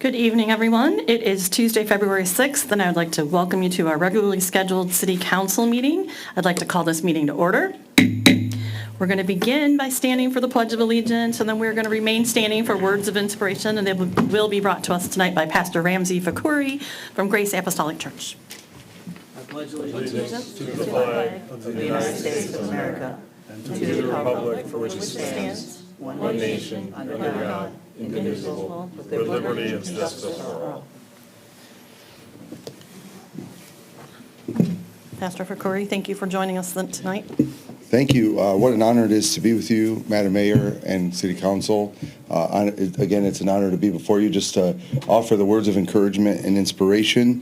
Good evening, everyone. It is Tuesday, February 6th, and I would like to welcome you to our regularly scheduled City Council meeting. I'd like to call this meeting to order. We're going to begin by standing for the Pledge of Allegiance, and then we're going to remain standing for words of inspiration, and they will be brought to us tonight by Pastor Ramsey Fakuri from Grace Apostolic Church. I pledge allegiance to the flag of the United States of America and to the republic for which it stands, one nation, under God, indivisible, with liberty and justice for all. Pastor Fakuri, thank you for joining us tonight. Thank you. What an honor it is to be with you, Madam Mayor and City Council. Again, it's an honor to be before you just to offer the words of encouragement and inspiration.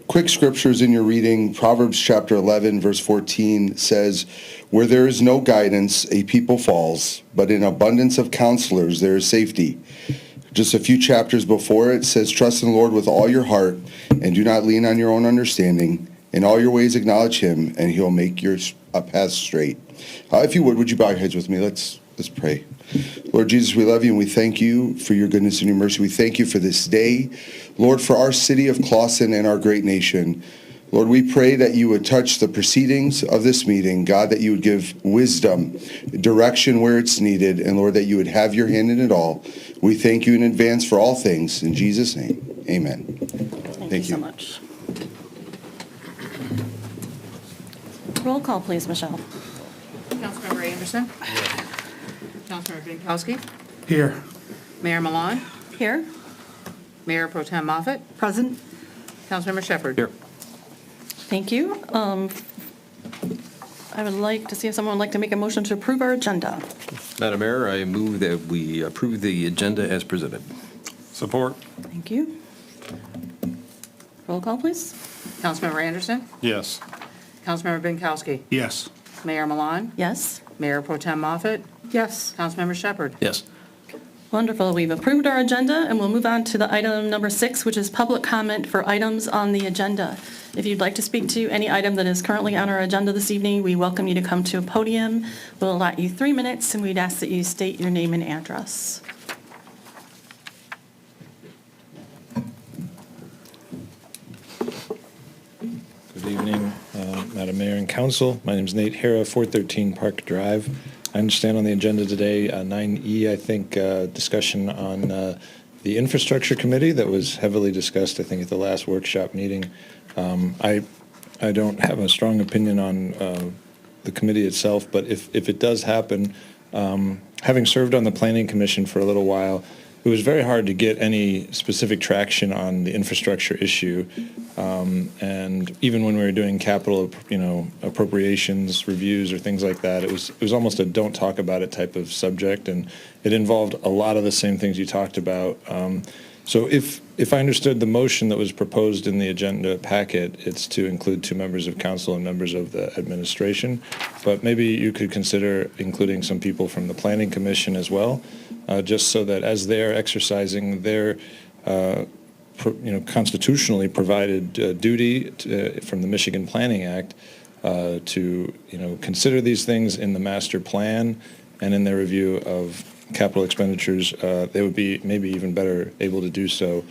Quick scriptures in your reading. Proverbs chapter 11, verse 14 says, "Where there is no guidance, a people falls, but in abundance of counselors there is safety." Just a few chapters before it says, "Trust in the Lord with all your heart, and do not lean on your own understanding. In all your ways acknowledge him, and he'll make your path straight." If you would you bow your heads with me? Let's pray. Lord Jesus, we love you and we thank you for your goodness and your mercy. We thank you for this day. Lord, for our city of Clawson and our great nation. Lord, we pray that you would touch the proceedings of this meeting. God, that you would give wisdom, direction where it's needed, and Lord, that you would have your hand in it all. We thank you in advance for all things. In Jesus' name, amen. Thank you so much. Roll call, please, Michelle. Councilmember Anderson. Councilmember Binkowski. Here. Mayor Milan. Here. Mayor Pro Tem Moffitt. Present. Councilmember Shepherd. Here. Thank you. I would like to see if someone would like to make a motion to approve our agenda. Madam Mayor, I move that we approve the agenda as presented. Support. Thank you. Roll call, please. Councilmember Anderson. Yes. Councilmember Binkowski. Yes. Mayor Milan. Yes. Mayor Pro Tem Moffitt. Yes. Councilmember Shepherd. Yes. Wonderful. We've approved our agenda, and we'll move on to the item number 6, which is public comment for items on the agenda. If you'd like to speak to any item that is currently on our agenda this evening, we welcome you to come to a podium. We'll allot you 3 minutes, and we'd ask that you state your name and address. Good evening, Madam Mayor and Council. My name is Nate Hara, 413 Park Drive. I understand on the agenda today, 9E, I think, discussion on the Infrastructure Committee that was heavily discussed, I think, at the last workshop meeting. I don't have a strong opinion on the committee itself, but if it does happen, having served on the Planning Commission for a little while, it was very hard to get any specific traction on the infrastructure issue. And even when we were doing capital, appropriations reviews or things like that, it was almost a don't talk about it type of subject, and it involved a lot of the same things you talked about. So if I understood the motion that was proposed in the agenda packet, it's to include 2 members of council and members of the administration, but maybe you could consider including some people from the Planning Commission as well, just so that as they're exercising their constitutionally provided duty from the Michigan Planning Act to consider these things in the master plan and in their review of capital expenditures, they would be maybe even better able to do so.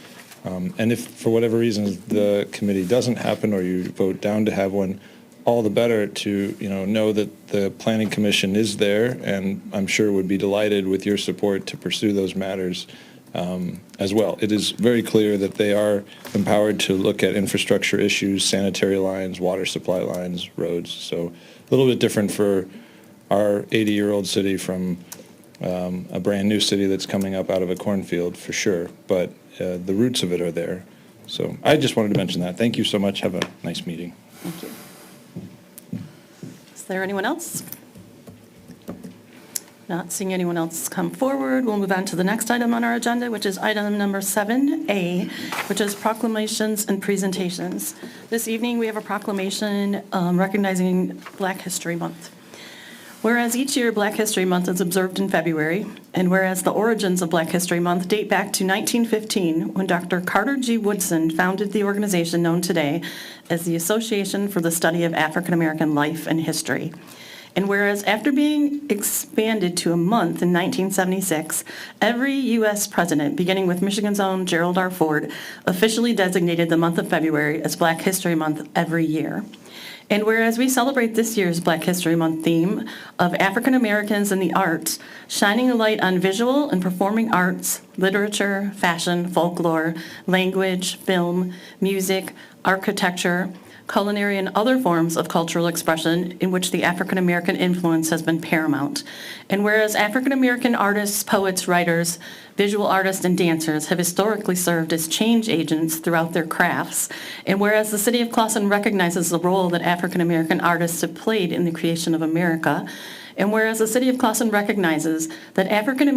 And if for whatever reason the committee doesn't happen or you vote down to have one, all the better to know that the Planning Commission is there, and I'm sure would be delighted with your support to pursue those matters as well. It is very clear that they are empowered to look at infrastructure issues, sanitary lines, water supply lines, roads. So a little bit different for our 80-year-old city from a brand new city that's coming up out of a cornfield for sure, but the roots of it are there. So I just wanted to mention that. Thank you so much. Have a nice meeting. Thank you. Is there anyone else? Not seeing anyone else come forward, we'll move on to the next item on our agenda, which is item number 7A, which is proclamations and presentations. This evening, we have a proclamation recognizing Black History Month. Whereas each year Black History Month is observed in February, and whereas the origins of Black History Month date back to 1915, when Dr. Carter G. Woodson founded the organization known today as the Association for the Study of African American Life and History. And whereas after being expanded to a month in 1976, every U.S. president, beginning with Michigan's own Gerald R. Ford, officially designated the month of February as Black History Month every year. And whereas we celebrate this year's Black History Month theme of African Americans in the arts, shining a light on visual and performing arts, literature, fashion, folklore, language, film, music, architecture, culinary, and other forms of cultural expression in which the African American influence has been paramount. And whereas African American artists, poets, writers, visual artists, and dancers have historically served as change agents throughout their crafts, and whereas the City of Clawson recognizes the role that African American artists have played in the creation of America, and whereas the City of Clawson recognizes that African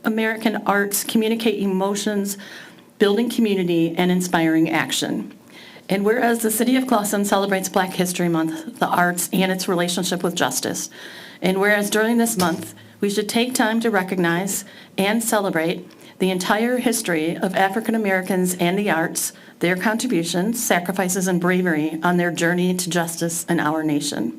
American arts communicate emotions, building community, and inspiring action. And whereas the City of Clawson celebrates Black History Month, the arts, and its relationship with justice, and whereas during this month, we should take time to recognize and celebrate the entire history of African Americans and the arts, their contributions, sacrifices, and bravery on their journey to justice in our nation.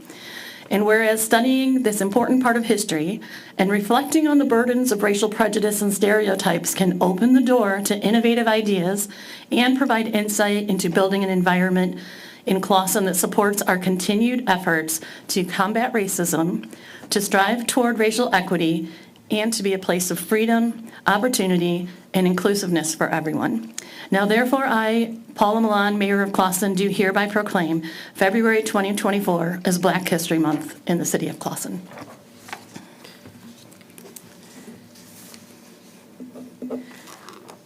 And whereas studying this important part of history and reflecting on the burdens of racial prejudice and stereotypes can open the door to innovative ideas and provide insight into building an environment in Clawson that supports our continued efforts to combat racism, to strive toward racial equity, and to be a place of freedom, opportunity, and inclusiveness for everyone. Now, therefore, I, Paula Milan, Mayor of Clawson, do hereby proclaim February 2024 as Black History Month in the City of Clawson.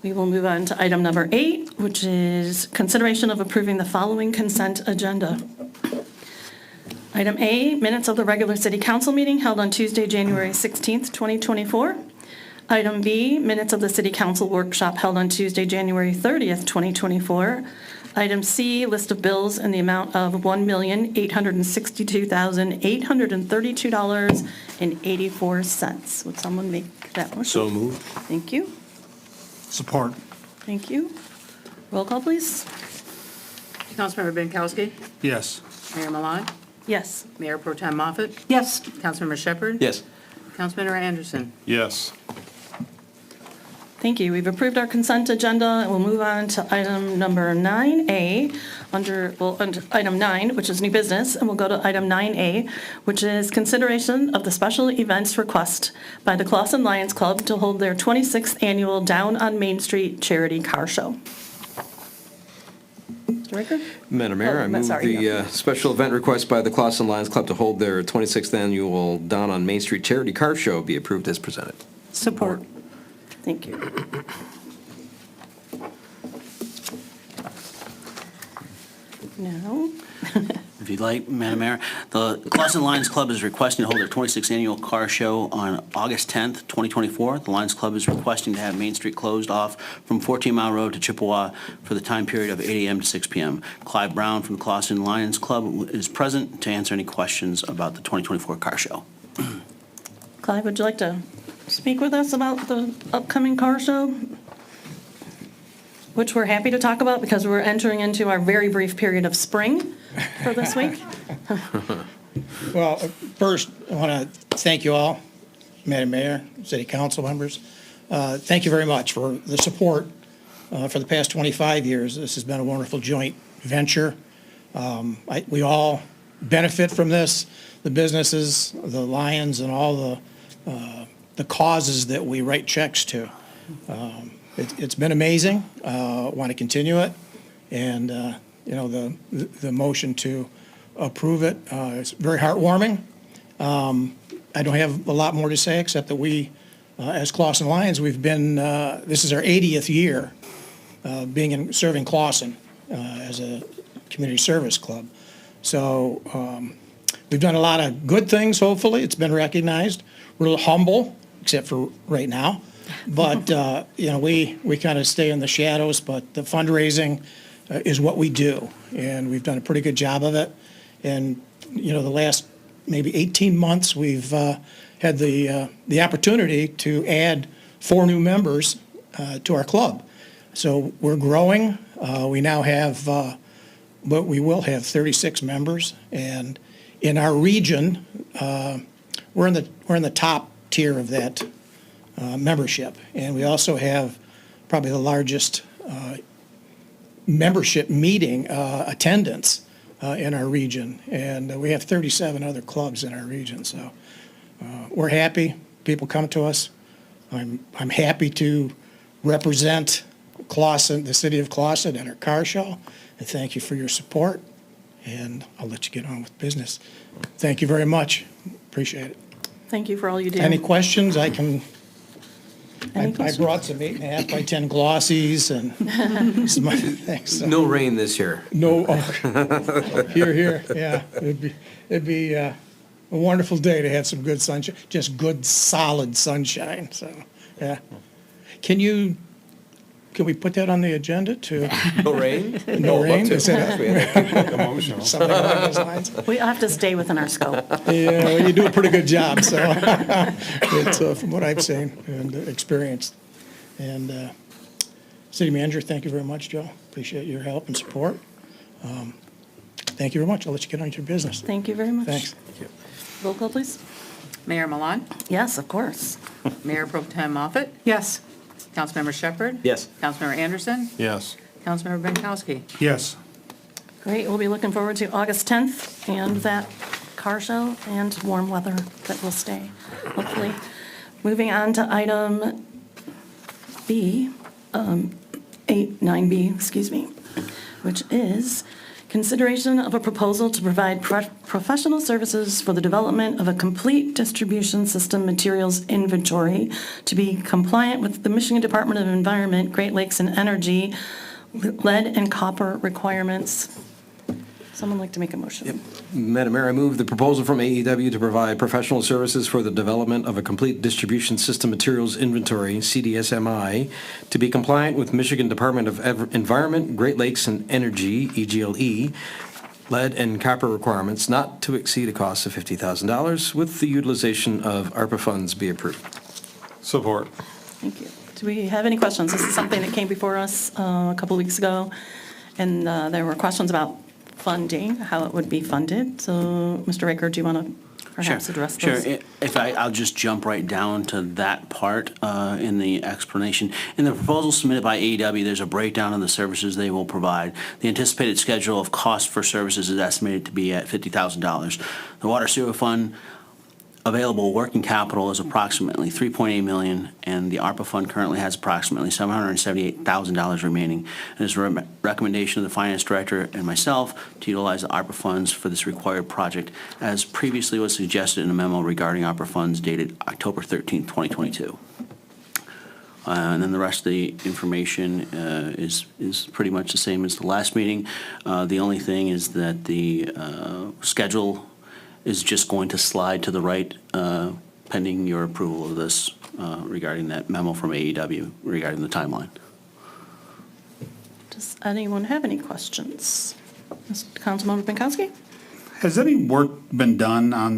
We will move on to item number 8, which is consideration of approving the following consent agenda. Item A, minutes of the regular city council meeting held on Tuesday, January 16th, 2024. Item B, minutes of the city council workshop held on Tuesday, January 30th, 2024. Item C, list of bills in the amount of $1,862,832.84. Would someone make that motion? So moved. Thank you. Support. Thank you. Roll call, please. Councilmember Binkowski? Yes. Mayor Milan? Yes. Mayor Pro Tem Moffett? Yes. Councilmember Shepherd? Yes. Councilmember Anderson? Yes. Thank you. We've approved our consent agenda. We'll move on to item number 9A, under item 9, which is new business, and we'll go to item 9A, which is consideration of the special events request by the Clawson Lions Club to hold their 26th annual Down on Main Street charity car show. Mr. Ricker? Madam Mayor, I move sorry, the special event request by the Clawson Lions Club to hold their 26th annual Down on Main Street charity car show be approved as presented. Support. Thank you. Now, If you'd like, Madam Mayor, the Clawson Lions Club is requesting to hold their 26th annual car show on August 10th, 2024. The Lions Club is requesting to have Main Street closed off from 14 Mile Road to Chippewa for the time period of 8 a.m. to 6 p.m. Clive Brown from the Clawson Lions Club is present to answer any questions about the 2024 car show. Clive, would you like to speak with us about the upcoming car show? Which we're happy to talk about because we're entering into our very brief period of spring for this week. Well, first, I want to thank you all, Madam Mayor, City Council members. Thank you very much for the support for the past 25 years. This has been a wonderful joint venture. We all benefit from this, the businesses, the Lions, and all the causes that we write checks to. It's been amazing. I want to continue it. And, the motion to approve it, it's very heartwarming. I don't have a lot more to say except that we, as Clawson Lions, we've been, this is our 80th year serving Clawson as a community service club. So we've done a lot of good things, hopefully. It's been recognized. We're a little humble, except for right now. But, we kind of stay in the shadows, but the fundraising is what we do, and we've done a pretty good job of it. And, the last maybe 18 months, we've had the opportunity to add 4 new members to our club. So we're growing. We now have, but we will have 36 members, and In our region, we're in the top tier of that membership, and we also have probably the largest membership meeting attendance in our region, and we have 37 other clubs in our region. So we're happy. People come to us. I'm happy to represent Clawson, the city of Clawson, at our car show, and thank you for your support. And I'll let you get on with business. Thank you very much. Appreciate it. Thank you for all you do. Any questions? I Any questions? brought some 8.5 by 10 glossies and some other things. So- No rain this year. No, here, yeah. It'd be a wonderful day to have some good sunshine, just good, solid sunshine, so, yeah. Can we put that on the agenda to, No rain? no rain? Is that We had Emotional. something along those lines? We have to stay within our scope. Yeah, well, you do a pretty good job, so, it's, from what I've seen and experienced. And, City Manager, thank you very much, Joe. Appreciate your help and support. Thank you very much. I'll let you get on to your business. Thank you very much. Thanks. Roll call, please. Mayor Milan, Yes, of course. Mayor Pro Tem Moffett, Yes. Councilmember Shepherd. Yes. Councilmember Anderson, Yes. Councilmember Benkowski. Yes. Great, we'll be looking forward to August 10th and that car show and warm weather that will stay, hopefully. Moving on to item B, 9B, excuse me, which is consideration of a proposal to provide professional services for the development of a complete distribution system materials inventory to be compliant with the Michigan Department of Environment, Great Lakes and Energy lead and copper requirements. Someone like to make a motion? Madam Mayor, I move the proposal from AEW to provide professional services for the development of a complete distribution system materials inventory, CDSMI, to be compliant with Michigan Department of Environment, Great Lakes and Energy, EGLE, lead and copper requirements not to exceed a cost of $50,000 with the utilization of ARPA funds be approved. Support. Thank you. Do we have any questions? This is something that came before us a couple weeks ago, and there were questions about funding, how it would be funded. So, Mr. Raker, do you want to perhaps address those? Sure. I'll just jump right down to that part in the explanation. In the proposal submitted by AEW, there's a breakdown of the services they will provide. The anticipated schedule of cost for services is estimated to be at $50,000. The Water Sewer Fund available working capital is approximately $3.8 million, and the ARPA fund currently has approximately $778,000 remaining. And it's a recommendation of the finance director and myself to utilize the ARPA funds for this required project, as previously was suggested in a memo regarding ARPA funds dated October 13, 2022. And then the rest of the information is pretty much the same as the last meeting. The only thing is that the schedule is just going to slide to the right pending your approval of this regarding that memo from AEW regarding the timeline. Does anyone have any questions? Councilmember Benkowski? Has any work been done on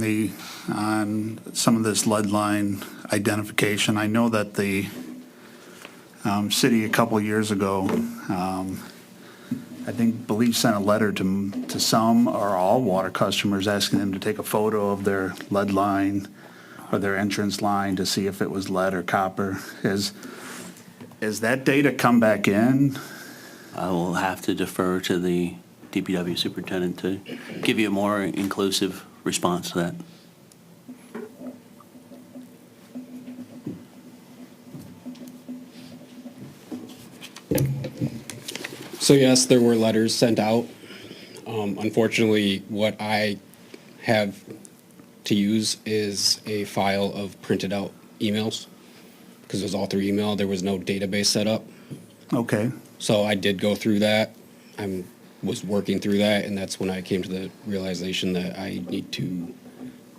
some of this lead line identification? I know that the city a couple of years ago, believe sent a letter to some or all water customers asking them to take a photo of their lead line or their entrance line to see if it was lead or copper. Has that data come back in? I will have to defer to the DPW superintendent to give you a more inclusive response to that. So yes, there were letters sent out. Unfortunately, what I have to use is a file of printed out emails because it was all through email. There was no database set up. Okay. So I did go through that. I was working through that, and that's when I came to the realization that I need to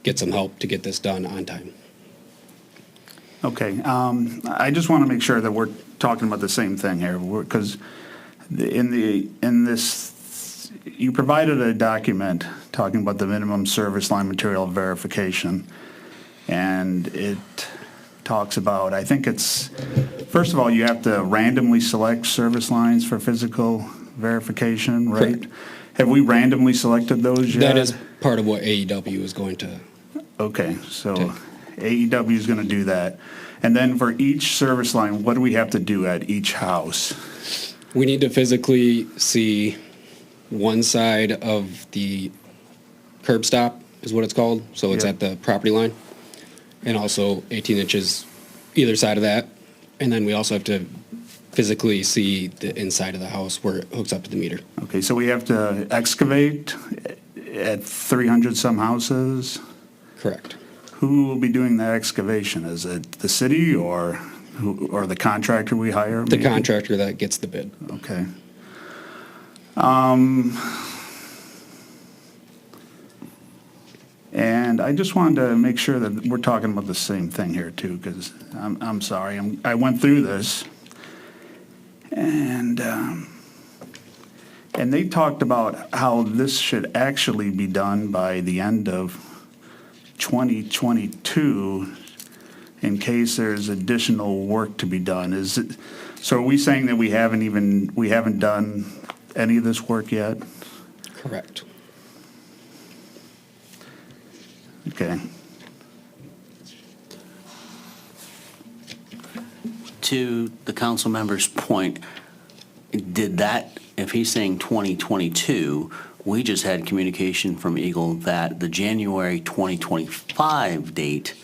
get some help to get this done on time. Okay. I just want to make sure that we're talking about the same thing here, because in this, you provided a document talking about the minimum service line material verification, and it talks about, I think it's, first of all, you have to randomly select service lines for physical verification, right? Correct. Have we randomly selected those yet? That is part of what AEW is going to, Okay, so Okay. AEW is going to do that. And then for each service line, what do we have to do at each house? we need to physically see one side of the curb stop, is what it's called. So it's Yeah. at the property line. And also 18 inches either side of that. And then we also have to physically see the inside of the house where it hooks up to the meter. Okay, so we have to excavate at 300 some houses? Correct. Who will be doing that excavation? Is it the city or or the contractor we hire? The maybe? contractor that gets the bid. Okay. And I just wanted to make sure that we're talking about the same thing here too, because I'm sorry, I went through this. And they talked about how this should actually be done by the end of 2022 in case there's additional work to be done. So are we saying that we haven't done any of this work yet? Correct. Okay. To the council member's point, if he's saying 2022, we just had communication from Eagle that the January 2025 date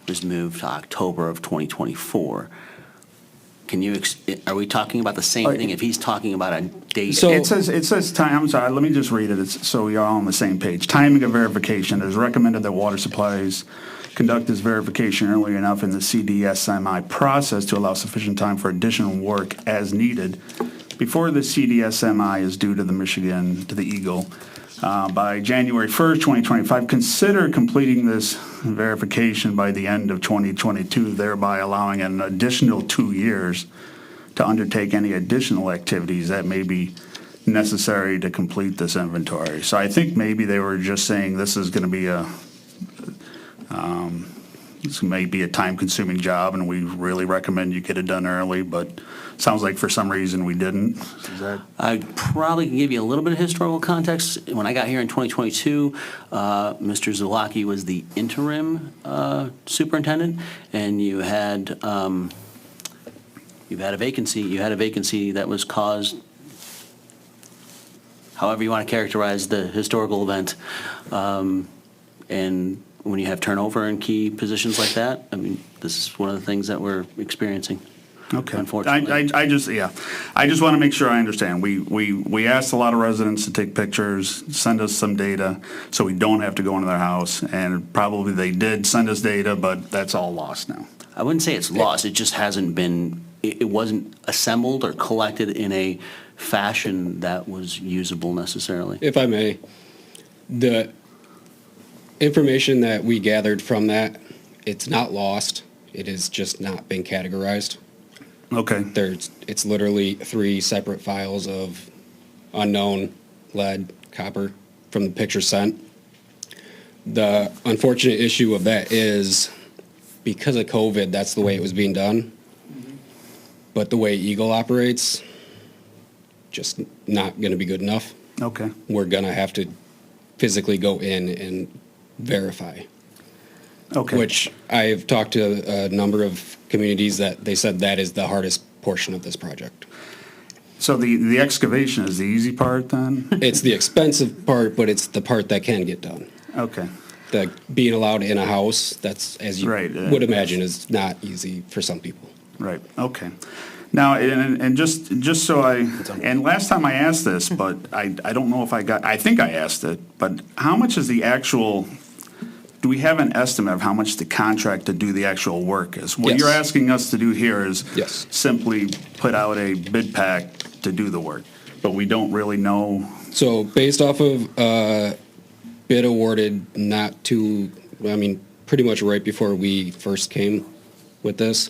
was moved to October of 2024. Are we talking about the same thing if he's talking about a date? So- It says time, I'm sorry, let me just read it, so we are all on the same page. Timing of verification, it is recommended that water supplies conduct this verification early enough in the CDSMI process to allow sufficient time for additional work as needed before the CDSMI is due to the Eagle. By January 1st, 2025, consider completing this verification by the end of 2022, thereby allowing an additional 2 years to undertake any additional activities that may be necessary to complete this inventory. So I think maybe they were just saying this is going to be this may be a time-consuming job, and we really recommend you get it done early, but sounds like for some reason we didn't. Is that? I probably can give you a little bit of historical context. When I got here in 2022, Mr. Zulaki was the interim superintendent, and you had a vacancy. You had a vacancy that was caused, however you want to characterize the historical event. And when you have turnover in key positions like that, I mean, this is one of the things that we're experiencing. Okay. Unfortunately. I just want to make sure I understand. We asked a lot of residents to take pictures, send us some data, so we don't have to go into their house, and probably they did send us data, but that's all lost now. I wouldn't say it's lost, it just hasn't been, it wasn't assembled or collected in a fashion that was usable necessarily. If I may, the information that we gathered from that, it's not lost. It has just not been categorized. Okay. It's literally 3 separate files of unknown lead, copper from the picture sent. The unfortunate issue of that is because of COVID, that's the way it was being done. But the way Eagle operates, just not going to be good enough. Okay. We're going to have to physically go in and verify. Okay. Which I've talked to a number of communities that they said that is the hardest portion of this project. So the excavation is the easy part then? It's the expensive part, but it's the part that can get done. Okay. The being allowed in a house, that's, as you Right, would imagine, is not easy for some people. Right, okay. Now, and just so and last time I asked this, but I don't know if I think I asked it, but how much is the actual, do we have an estimate of how much the contract to do the actual work is? What Yes. you're asking us to do here is Yes. simply put out a bid pack to do the work, but we don't really know. So based off of bid awarded pretty much right before we first came with this,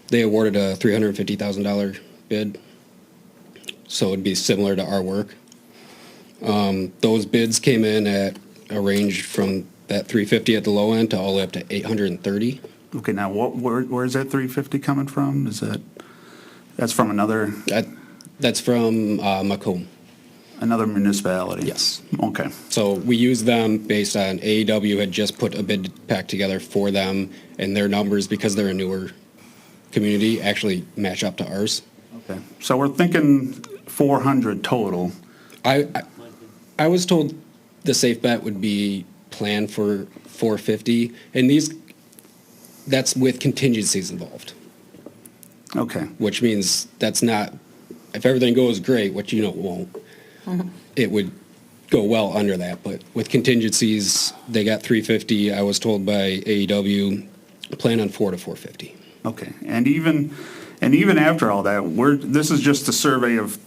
they awarded a $350,000 bid. So it'd be similar to our work. Those bids came in at a range from that 350 at the low end to all the way up to 830. Okay, now where is that 350 coming from? That's from another? That's from Macomb. Another municipality? Yes. Okay, So we use them based on AEW had just put a bid pack together for them, and their numbers, because they're a newer community, actually match up to ours. okay. So we're thinking 400 total. I was told the safe bet would be planned for 450, and that's with contingencies involved, Okay, which means that's not, if everything goes great, which you know it won't, it would go well under that, but with contingencies, they got 350. I was told by AEW, plan on 4 to 450. okay. And even after all that, this is just a survey of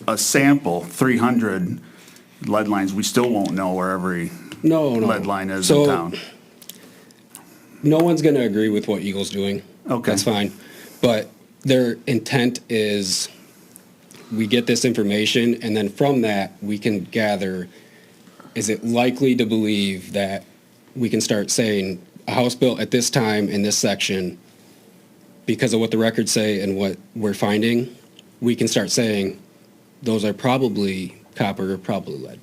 a sample, 300 lead lines. We still won't know where every No. lead line is in So, town. no one's going to agree with what Eagle's doing. Okay. That's fine. But their intent is we get this information, and then from that, we can gather, is it likely to believe that we can start saying a house built at this time in this section, because of what the records say and what we're finding, we can start saying those are probably copper or probably lead.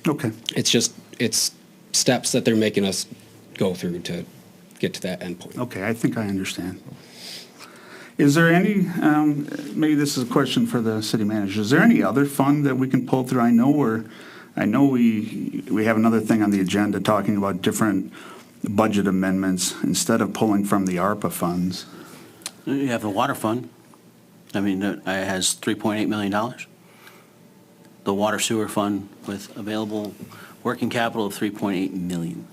Okay, It's steps that they're making us go through to get to that endpoint. okay, I think I understand. Is there any, maybe this is a question for the city manager, is there any other fund that we can pull through? I know we have another thing on the agenda talking about different budget amendments instead of pulling from the ARPA funds. You have the water fund. I mean, it has $3.8 million. The water sewer fund with available working capital of $3.8 million.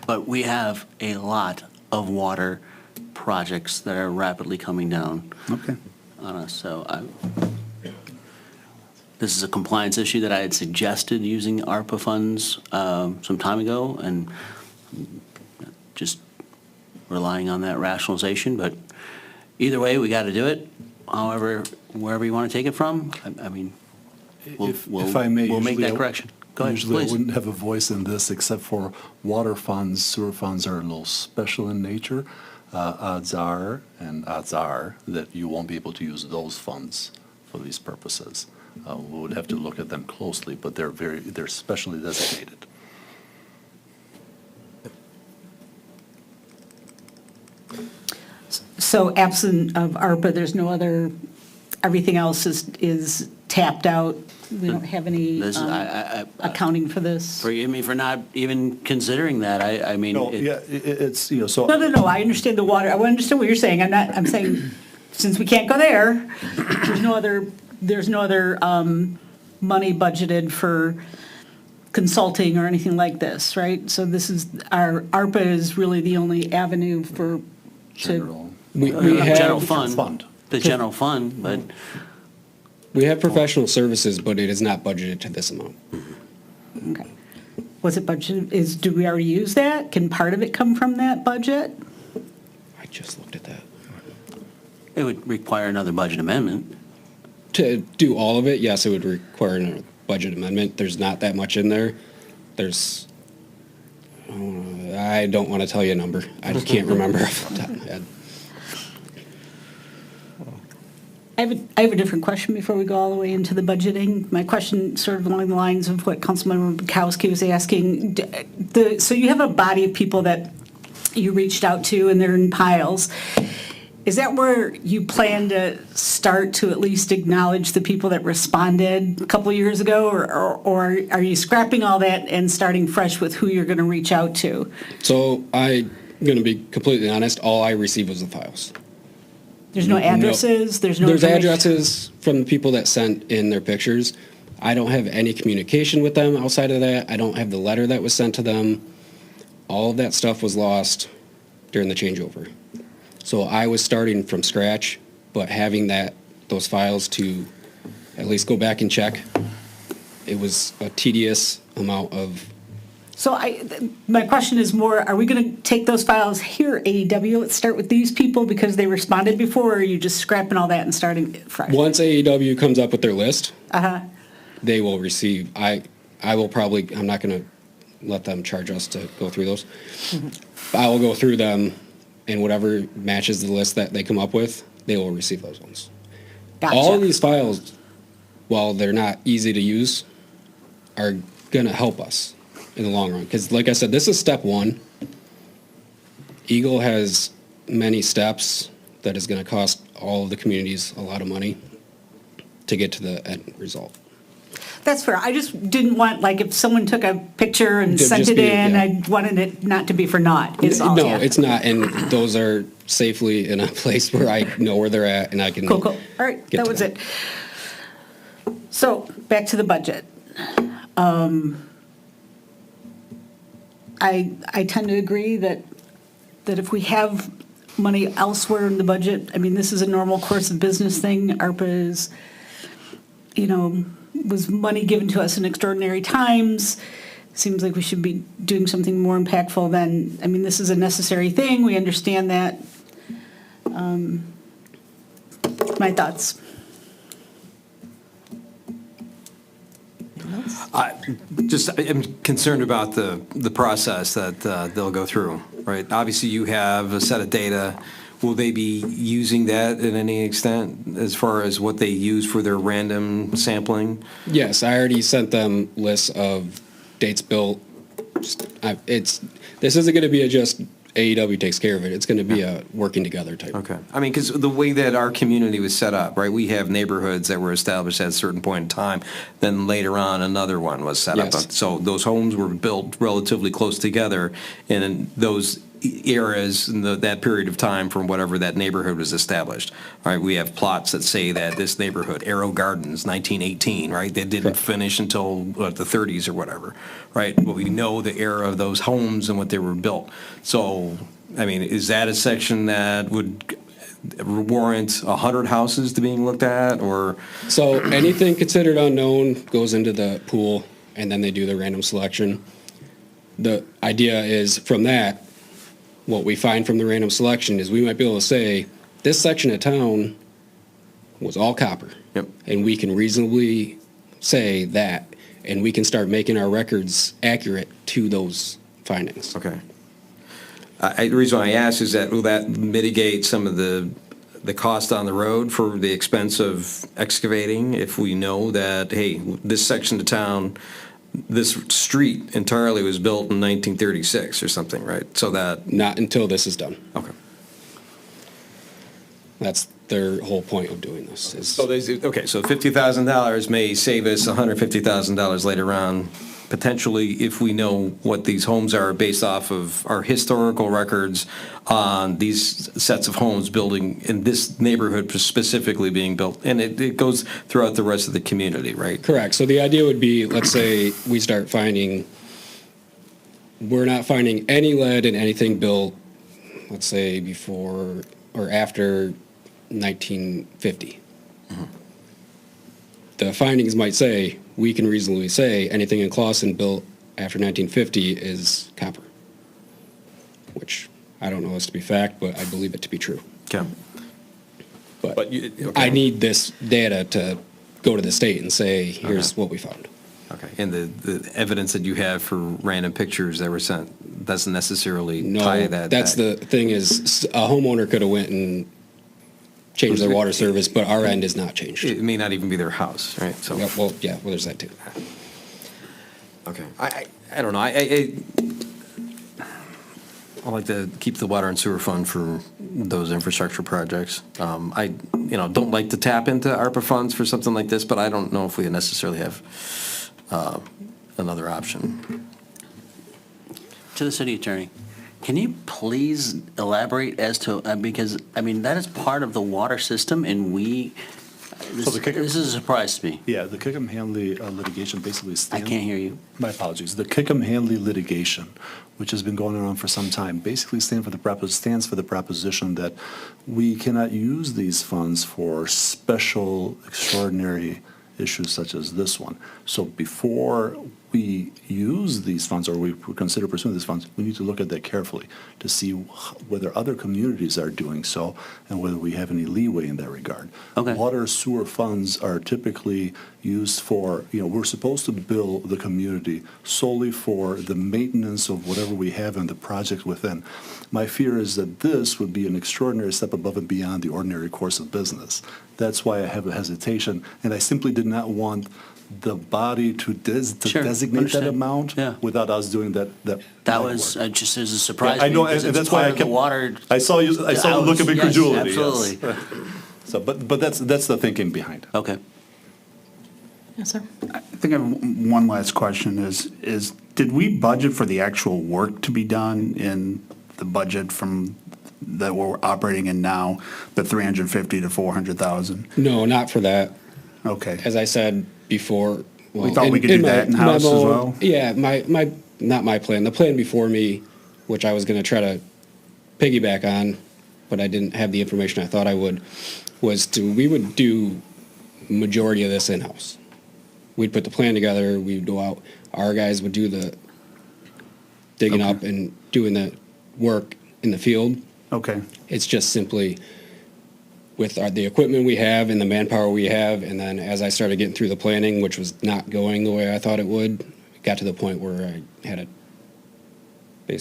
But we have a lot of water projects that are rapidly coming down Okay, on us, so this is a compliance issue that I had suggested using ARPA funds some time ago, and just relying on that rationalization, but either way, we got to do it. However, wherever you want to take it from, I mean, If I may, we'll make usually that I- correction. Go ahead, Usually I please. wouldn't have a voice in this except for water funds. Sewer funds are a little special in nature. Odds are that you won't be able to use those funds for these purposes. We would have to look at them closely, but they're specially designated. So absent of ARPA, there's no other, everything else is tapped out? We don't have any This is- I- accounting for this? Forgive me for not even considering that. I mean, No, yeah, it's, so. No, I understand the water, I understand what you're saying. I'm saying, since we can't go there, there's no other money budgeted for consulting or anything like this, right? So this is, our ARPA is really the only avenue for, General. We general have, fund, the general fund, but we have professional services, but it is not budgeted to this amount. okay. Was it budgeted, do we already use that? Can part of it come from that budget? I just looked at that. it would require another budget amendment. To do all of it, yes, it would require a budget amendment. There's not that much in there. There's, I don't want to tell you a number. I just can't remember off the top of my head. I have a different question before we go all the way into the budgeting. My question sort of along the lines of what Councilmember Bukowski was asking. So you have a body of people that you reached out to and they're in piles. Is that where you plan to start to at least acknowledge the people that responded a couple of years ago? Or are you scrapping all that and starting fresh with who you're going to reach out to? So I'm going to be completely honest, all I received was the files. There's no addresses? There's no There's information? addresses from the people that sent in their pictures. I don't have any communication with them outside of that. I don't have the letter that was sent to them. All of that stuff was lost during the changeover. So I was starting from scratch, but having those files to at least go back and check, it was a tedious amount of. So my question is more, are we going to take those files here, AEW, let's start with these people because they responded before, or are you just scrapping all that and starting fresh? Once AEW comes up with their list, Uh-huh. they will receive, I will probably, I'm not going to let them charge us to go through those. I will go through them, and whatever matches the list that they come up with, they will receive those ones. Gotcha. All of these files, while they're not easy to use, are going to help us in the long run. Because like I said, this is step one. Eagle has many steps that is going to cost all of the communities a lot of money to get to the end result. That's fair. I just didn't want, like, if someone took a picture and To sent just it be- in, yeah. I wanted it not to be for naught, is all. No, Yeah. it's not. And those are safely in a place where I know where they're at and I can. Cool, cool. All right, get that to was them. it. So, back to the budget. I tend to agree that if we have money elsewhere in the budget, I mean, this is a normal course of business thing. ARPA is, was money given to us in extraordinary times. Seems like we should be doing something more impactful than, I mean, this is a necessary thing. We understand that. My thoughts. I'm concerned about the process that they'll go through, right? Obviously, you have a set of data. Will they be using that in any extent as far as what they use for their random sampling? Yes, I already sent them lists of dates built. This isn't going to be a just AEW takes care of it. It's going to be a working together type. Okay. I mean, because the way that our community was set up, right, we have neighborhoods that were established at a certain point in time, then later on, another one was set up. Yes. So those homes were built relatively close together, and in those eras, in that period of time from whatever that neighborhood was established. All right, we have plots that say that this neighborhood, Arrow Gardens, 1918, right, they didn't Correct. finish until the 30s or whatever, right? But we know the era of those homes and what they were built. So, I mean, is that a section that would warrant 100 houses to being looked at, or? So anything considered unknown goes into the pool, and then they do the random selection. The idea is from that, what we find from the random selection is we might be able to say, this section of town was all copper. Yep. And we can reasonably say that, and we can start making our records accurate to those findings. Okay. The reason why I ask is that, will that mitigate some of the cost on the road for the expense of excavating if we know that, hey, this section of town, this street entirely was built in 1936 or something, right? So that, Not until this is done. okay. That's their whole point of doing this. Is So okay, so $50,000 may save us $150,000 later on, potentially, if we know what these homes are based off of our historical records on these sets of homes building in this neighborhood specifically being built, and it goes throughout the rest of the community, right? Correct. So the idea would be, let's say we start finding, we're not finding any lead in anything built, let's say before or after 1950. The findings might say, we can reasonably say anything in Clawson built after 1950 is copper, which I don't know as to be fact, but I believe it to be true. Okay. But okay. I need this data to go to the state and say, here's what we found. Okay, and the evidence that you have for random pictures that were sent doesn't necessarily No, tie that that's back. the thing is, a homeowner could have went and changed their water service, but our end is not changed. It may not even be their house, right? So. Yeah, well, there's that too. Okay. I don't know. I like to keep the water and sewer fund for those infrastructure projects. I don't like to tap into ARPA funds for something like this, but I don't know if we necessarily have another option. To the city attorney, can you please elaborate as to, because, I mean, that is part of the water system, and this is a surprise to me. Yeah, the Kickham-Hanley litigation basically I stands. can't hear you. My apologies. The Kickham-Hanley litigation, which has been going on for some time, basically stands for the proposition that we cannot use these funds for special, extraordinary issues such as this one. So before we use these funds or we consider pursuing these funds, we need to look at that carefully to see whether other communities are doing so and whether we have any leeway in that regard. Okay. Water sewer funds are typically used for, we're supposed to bill the community solely for the maintenance of whatever we have and the project within. My fear is that this would be an extraordinary step above and beyond the ordinary course of business. That's why I have a hesitation, and I simply did not want the body to Sure, designate understand. that amount Yeah. without us doing that. That was just as a surprise. I know, because and it's that's why part I of the kept. water. I saw the look of Yes, incredulity. yes. absolutely. So, but that's the thinking behind it. Okay. Yes, sir. I think I have one last question is did we budget for the actual work to be done in the budget from that we're operating in now, the 350 to 400,000? No, not for that. Okay. As I said before. We thought we could do that in-house as well? Yeah, not my plan. The plan before me, which I was going to try to piggyback on, but I didn't have the information I thought I would, we would do majority of this in-house. We'd put the plan together, we'd go out, our guys would do the digging up and doing the work in the field. Okay. It's just simply with the equipment we have and the manpower we have, and then as I started getting through the planning, which was not going the way I thought it would, it got to the point where I had to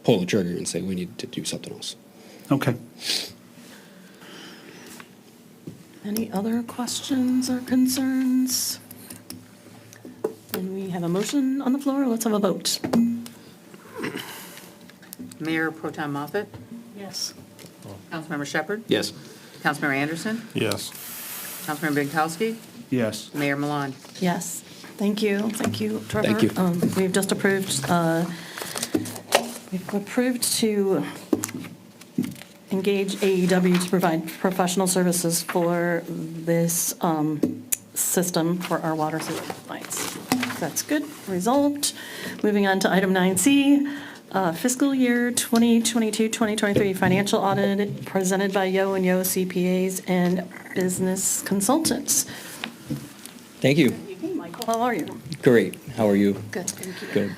pull the trigger and say we need to do something else. Okay. Any other questions or concerns? And we have a motion on the floor. Let's have a vote. Mayor Pro Tem Moffett, Yes. Councilmember Shepherd, Yes. Councilmember Anderson, Yes. Councilmember Binkowski, Yes. Mayor Milan. Yes. Thank you, Trevor. Thank you. We've just approved, to engage AEW to provide professional services for this system for our water sewer lines. That's good, resolved. Moving on to item 9C, fiscal year 2022-2023 financial audit presented by Yo and Yo CPAs and business consultants. Thank you. Hey, Michael, how are you? Great. How are you? Good, thank you. Good.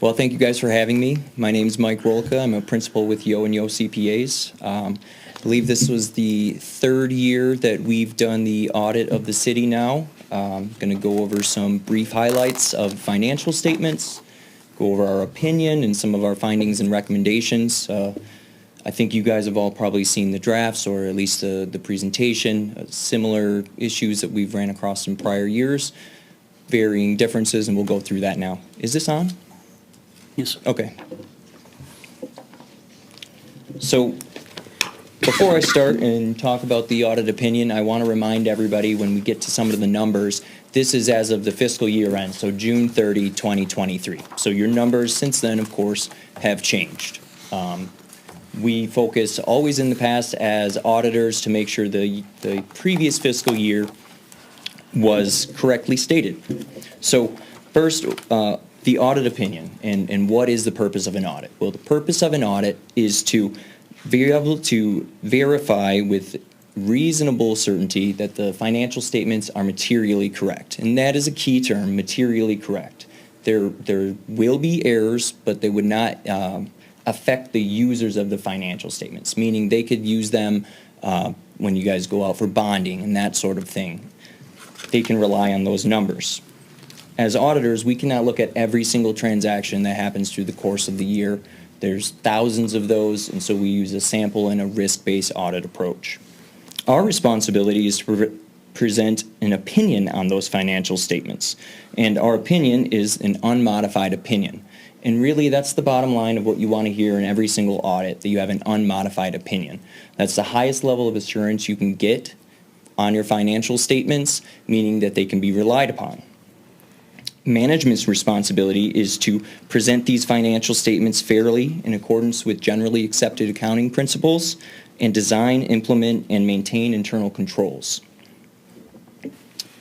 Well, thank you guys for having me. My name is Mike Rolka. I'm a principal with Yo and Yo CPAs. I believe this was the third year that we've done the audit of the city now. I'm going to go over some brief highlights of financial statements, go over our opinion and some of our findings and recommendations. I think you guys have all probably seen the drafts or at least the presentation, similar issues that we've ran across in prior years, varying differences, and we'll go through that now. Is this on? Yes. Okay. So before I start and talk about the audit opinion, I want to remind everybody when we get to some of the numbers, this is as of the fiscal year end, so June 30, 2023. So your numbers since then, of course, have changed. We focus always in the past as auditors to make sure the previous fiscal year was correctly stated. So first, the audit opinion and what is the purpose of an audit? Well, the purpose of an audit is to be able to verify with reasonable certainty that the financial statements are materially correct. And that is a key term, materially correct. There will be errors, but they would not affect the users of the financial statements, meaning they could use them when you guys go out for bonding and that sort of thing. They can rely on those numbers. As auditors, we cannot look at every single transaction that happens through the course of the year. There's thousands of those, and so we use a sample and a risk-based audit approach. Our responsibility is to present an opinion on those financial statements, and our opinion is an unmodified opinion. And really, that's the bottom line of what you want to hear in every single audit, that you have an unmodified opinion. That's the highest level of assurance you can get on your financial statements, meaning that they can be relied upon. Management's responsibility is to present these financial statements fairly in accordance with generally accepted accounting principles and design, implement, and maintain internal controls.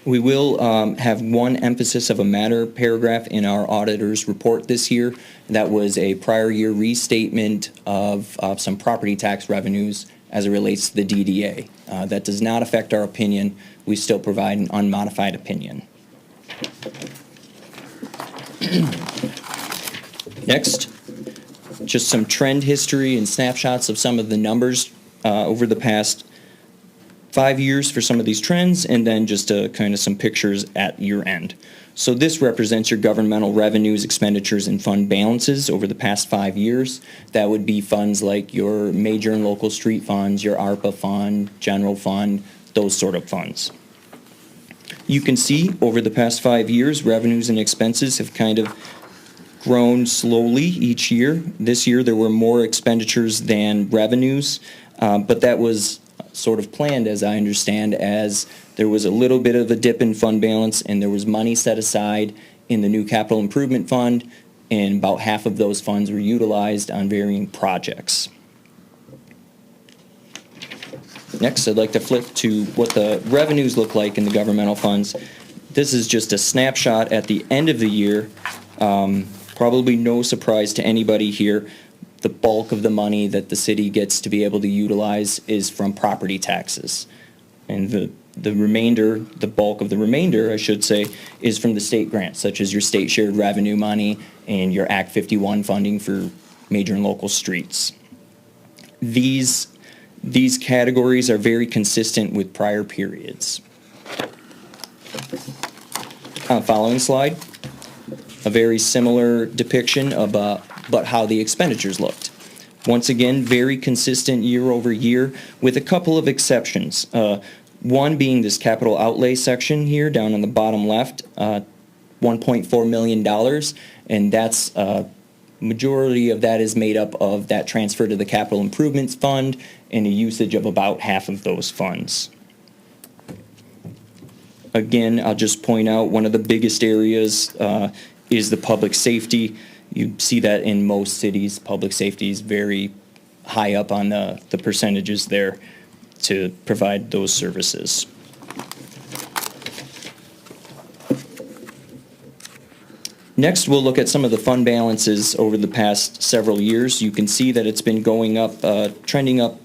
We will have one emphasis of a matter paragraph in our auditor's report this year. That was a prior year restatement of some property tax revenues as it relates to the DDA. That does not affect our opinion. We still provide an unmodified opinion. Next, just some trend history and snapshots of some of the numbers over the past 5 years for some of these trends, and then just kind of some pictures at year end. So this represents your governmental revenues, expenditures, and fund balances over the past 5 years. That would be funds like your major and local street funds, your ARPA fund, general fund, those sort of funds. You can see over the past 5 years, revenues and expenses have kind of grown slowly each year. This year, there were more expenditures than revenues, but that was sort of planned, as I understand, as there was a little bit of a dip in fund balance, and there was money set aside in the new capital improvement fund, and about half of those funds were utilized on varying projects. Next, I'd like to flip to what the revenues look like in the governmental funds. This is just a snapshot at the end of the year. Probably no surprise to anybody here. The bulk of the money that the city gets to be able to utilize is from property taxes. And the remainder, the bulk of the remainder, I should say, is from the state grants, such as your state shared revenue money and your Act 51 funding for major and local streets. These categories are very consistent with prior periods. Following slide, a very similar depiction of but how the expenditures looked. Once again, very consistent year over year, with a couple of exceptions. One being this capital outlay section here down on the bottom left, $1.4 million, and that's majority of that is made up of that transfer to the capital improvements fund and a usage of about half of those funds. Again, I'll just point out one of the biggest areas is the public safety. You see that in most cities. Public safety is very high up on the percentages there to provide those services. Next, we'll look at some of the fund balances over the past several years. You can see that it's been going up, trending up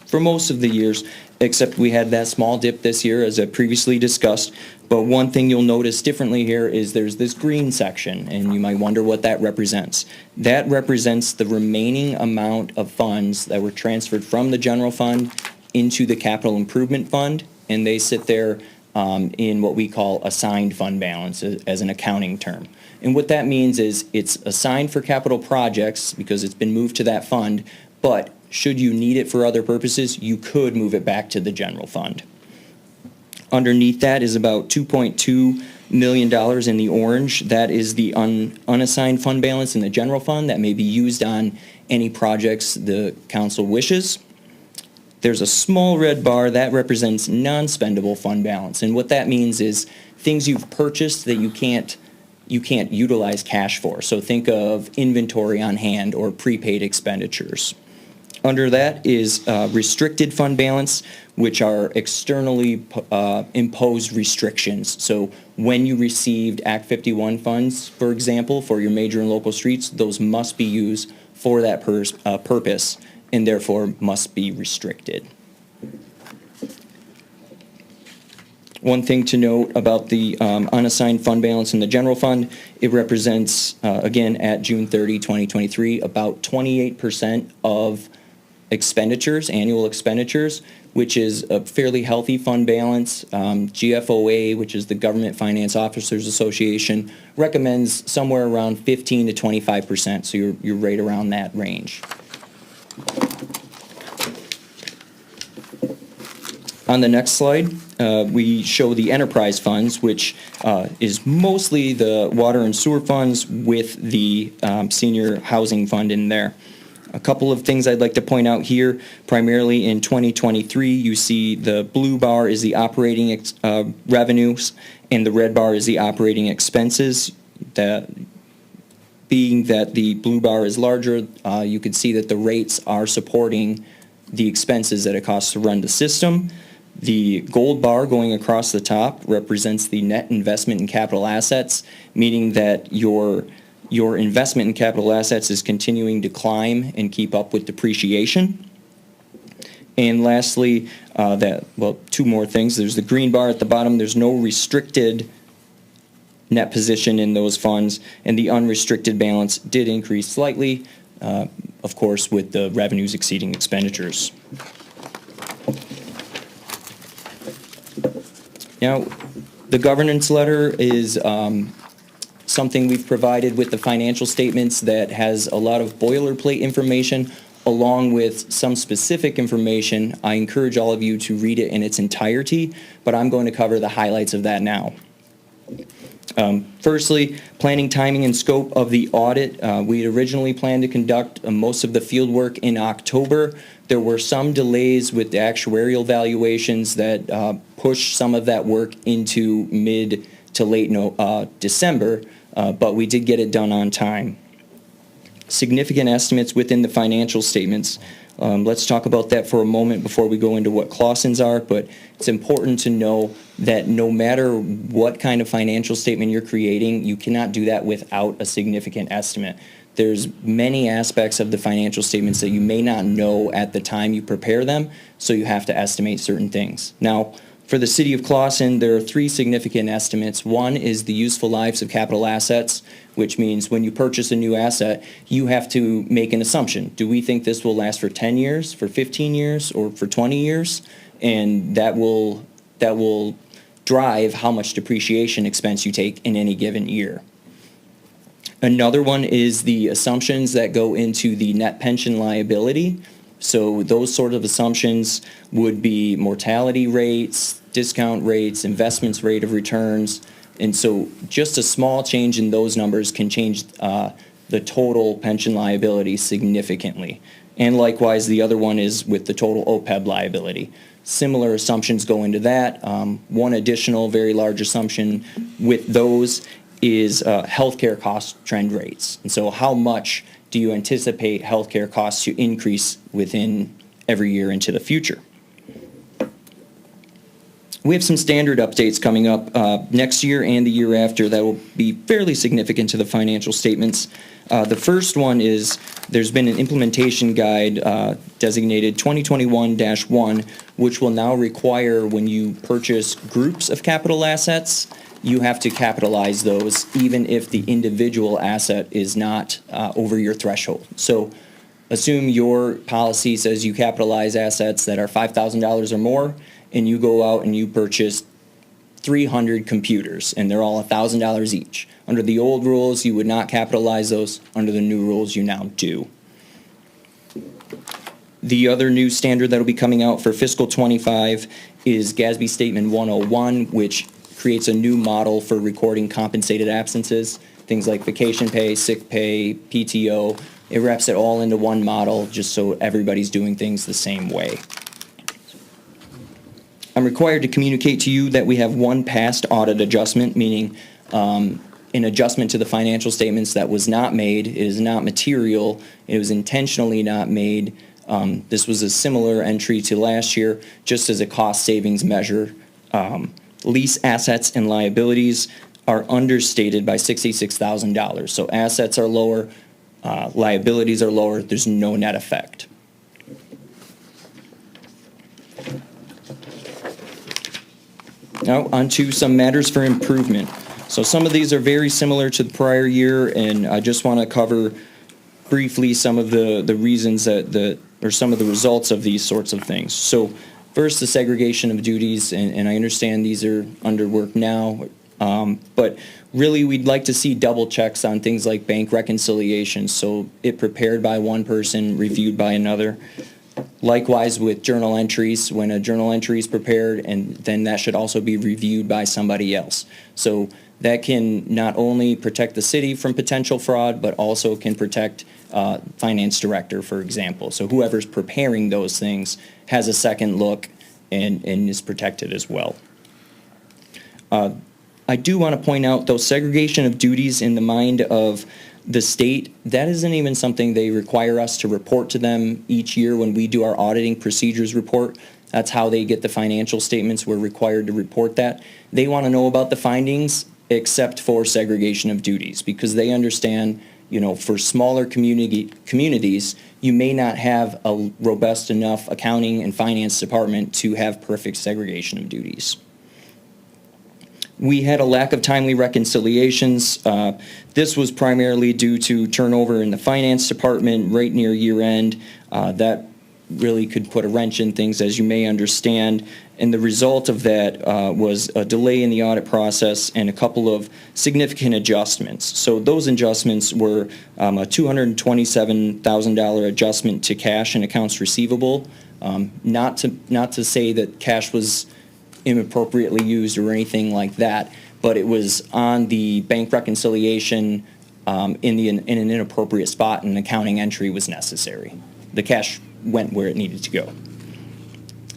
for most of the years, except we had that small dip this year, as I previously discussed. But one thing you'll notice differently here is there's this green section, and you might wonder what that represents. That represents the remaining amount of funds that were transferred from the general fund into the capital improvement fund, and they sit there in what we call assigned fund balance as an accounting term. And what that means is it's assigned for capital projects because it's been moved to that fund, but should you need it for other purposes, you could move it back to the general fund. Underneath that is about $2.2 million in the orange. That is the unassigned fund balance in the general fund that may be used on any projects the council wishes. There's a small red bar that represents non-spendable fund balance. And what that means is things you've purchased that you can't utilize cash for. So think of inventory on hand or prepaid expenditures. Under that is restricted fund balance, which are externally imposed restrictions. So when you received Act 51 funds, for example, for your major and local streets, those must be used for that purpose and therefore must be restricted. One thing to note about the unassigned fund balance in the general fund, it represents, again, at June 30, 2023, about 28% of expenditures, annual expenditures, which is a fairly healthy fund balance. GFOA, which is the Government Finance Officers Association, recommends somewhere around 15 to 25%, so you're right around that range. On the next slide, we show the enterprise funds, which is mostly the water and sewer funds with the senior housing fund in there. A couple of things I'd like to point out here. Primarily in 2023, you see the blue bar is the operating revenues, and the red bar is the operating expenses. Being that the blue bar is larger, you can see that the rates are supporting the expenses that it costs to run the system. The gold bar going across the top represents the net investment in capital assets, meaning that your investment in capital assets is continuing to climb and keep up with depreciation. And lastly, two more things. There's the green bar at the bottom. There's no restricted net position in those funds, and the unrestricted balance did increase slightly, of course, with the revenues exceeding expenditures. Now, the governance letter is something we've provided with the financial statements that has a lot of boilerplate information along with some specific information. I encourage all of you to read it in its entirety, but I'm going to cover the highlights of that now. Firstly, planning, timing, and scope of the audit. We had originally planned to conduct most of the field work in October. There were some delays with the actuarial valuations that pushed some of that work into mid to late December, but we did get it done on time. Significant estimates within the financial statements. Let's talk about that for a moment before we go into what Clausen's are, but it's important to know that no matter what kind of financial statement you're creating, you cannot do that without a significant estimate. There's many aspects of the financial statements that you may not know at the time you prepare them, so you have to estimate certain things. Now, for the City of Clausen, there are three significant estimates. One is the useful lives of capital assets, which means when you purchase a new asset, you have to make an assumption. Do we think this will last for 10 years, for 15 years, or for 20 years? And that will drive how much depreciation expense you take in any given year. Another one is the assumptions that go into the net pension liability. So those sort of assumptions would be mortality rates, discount rates, investments rate of returns. And so just a small change in those numbers can change the total pension liability significantly. And likewise, the other one is with the total OPEB liability. Similar assumptions go into that. One additional very large assumption with those is healthcare cost trend rates. And so how much do you anticipate healthcare costs to increase within every year into the future? We have some standard updates coming up next year and the year after that will be fairly significant to the financial statements. The first one is there's been an implementation guide designated 2021-1, which will now require when you purchase groups of capital assets, you have to capitalize those even if the individual asset is not over your threshold. So assume your policy says you capitalize assets that are $5,000 or more, and you go out and you purchase 300 computers, and they're all $1,000 each. Under the old rules, you would not capitalize those. Under the new rules, you now do. The other new standard that will be coming out for fiscal 25 is GASB Statement 101, which creates a new model for recording compensated absences, things like vacation pay, sick pay, PTO. It wraps it all into one model just so everybody's doing things the same way. I'm required to communicate to you that we have one past audit adjustment, meaning an adjustment to the financial statements that was not made. It is not material. It was intentionally not made. This was a similar entry to last year, just as a cost savings measure. Lease assets and liabilities are understated by $66,000. So assets are lower, liabilities are lower. There's no net effect. Now, on to some matters for improvement. So some of these are very similar to the prior year, and I just want to cover briefly some of the reasons or some of the results of these sorts of things. So first, the segregation of duties, and I understand these are under work now, but really we'd like to see double checks on things like bank reconciliation, so it prepared by one person, reviewed by another. Likewise with journal entries, when a journal entry is prepared, and then that should also be reviewed by somebody else. So that can not only protect the city from potential fraud, but also can protect finance director, for example. So whoever's preparing those things has a second look and is protected as well. I do want to point out, though, segregation of duties in the mind of the state, that isn't even something they require us to report to them each year when we do our auditing procedures report. That's how they get the financial statements. We're required to report that. They want to know about the findings except for segregation of duties, because they understand, you know, for smaller communities, you may not have a robust enough accounting and finance department to have perfect segregation of duties. We had a lack of timely reconciliations. This was primarily due to turnover in the finance department right near year end. That really could put a wrench in things, as you may understand. And the result of that was a delay in the audit process and a couple of significant adjustments. So those adjustments were a $227,000 adjustment to cash and accounts receivable. Not to say that cash was inappropriately used or anything like that, but it was on the bank reconciliation in an inappropriate spot, and an accounting entry was necessary. The cash went where it needed to go.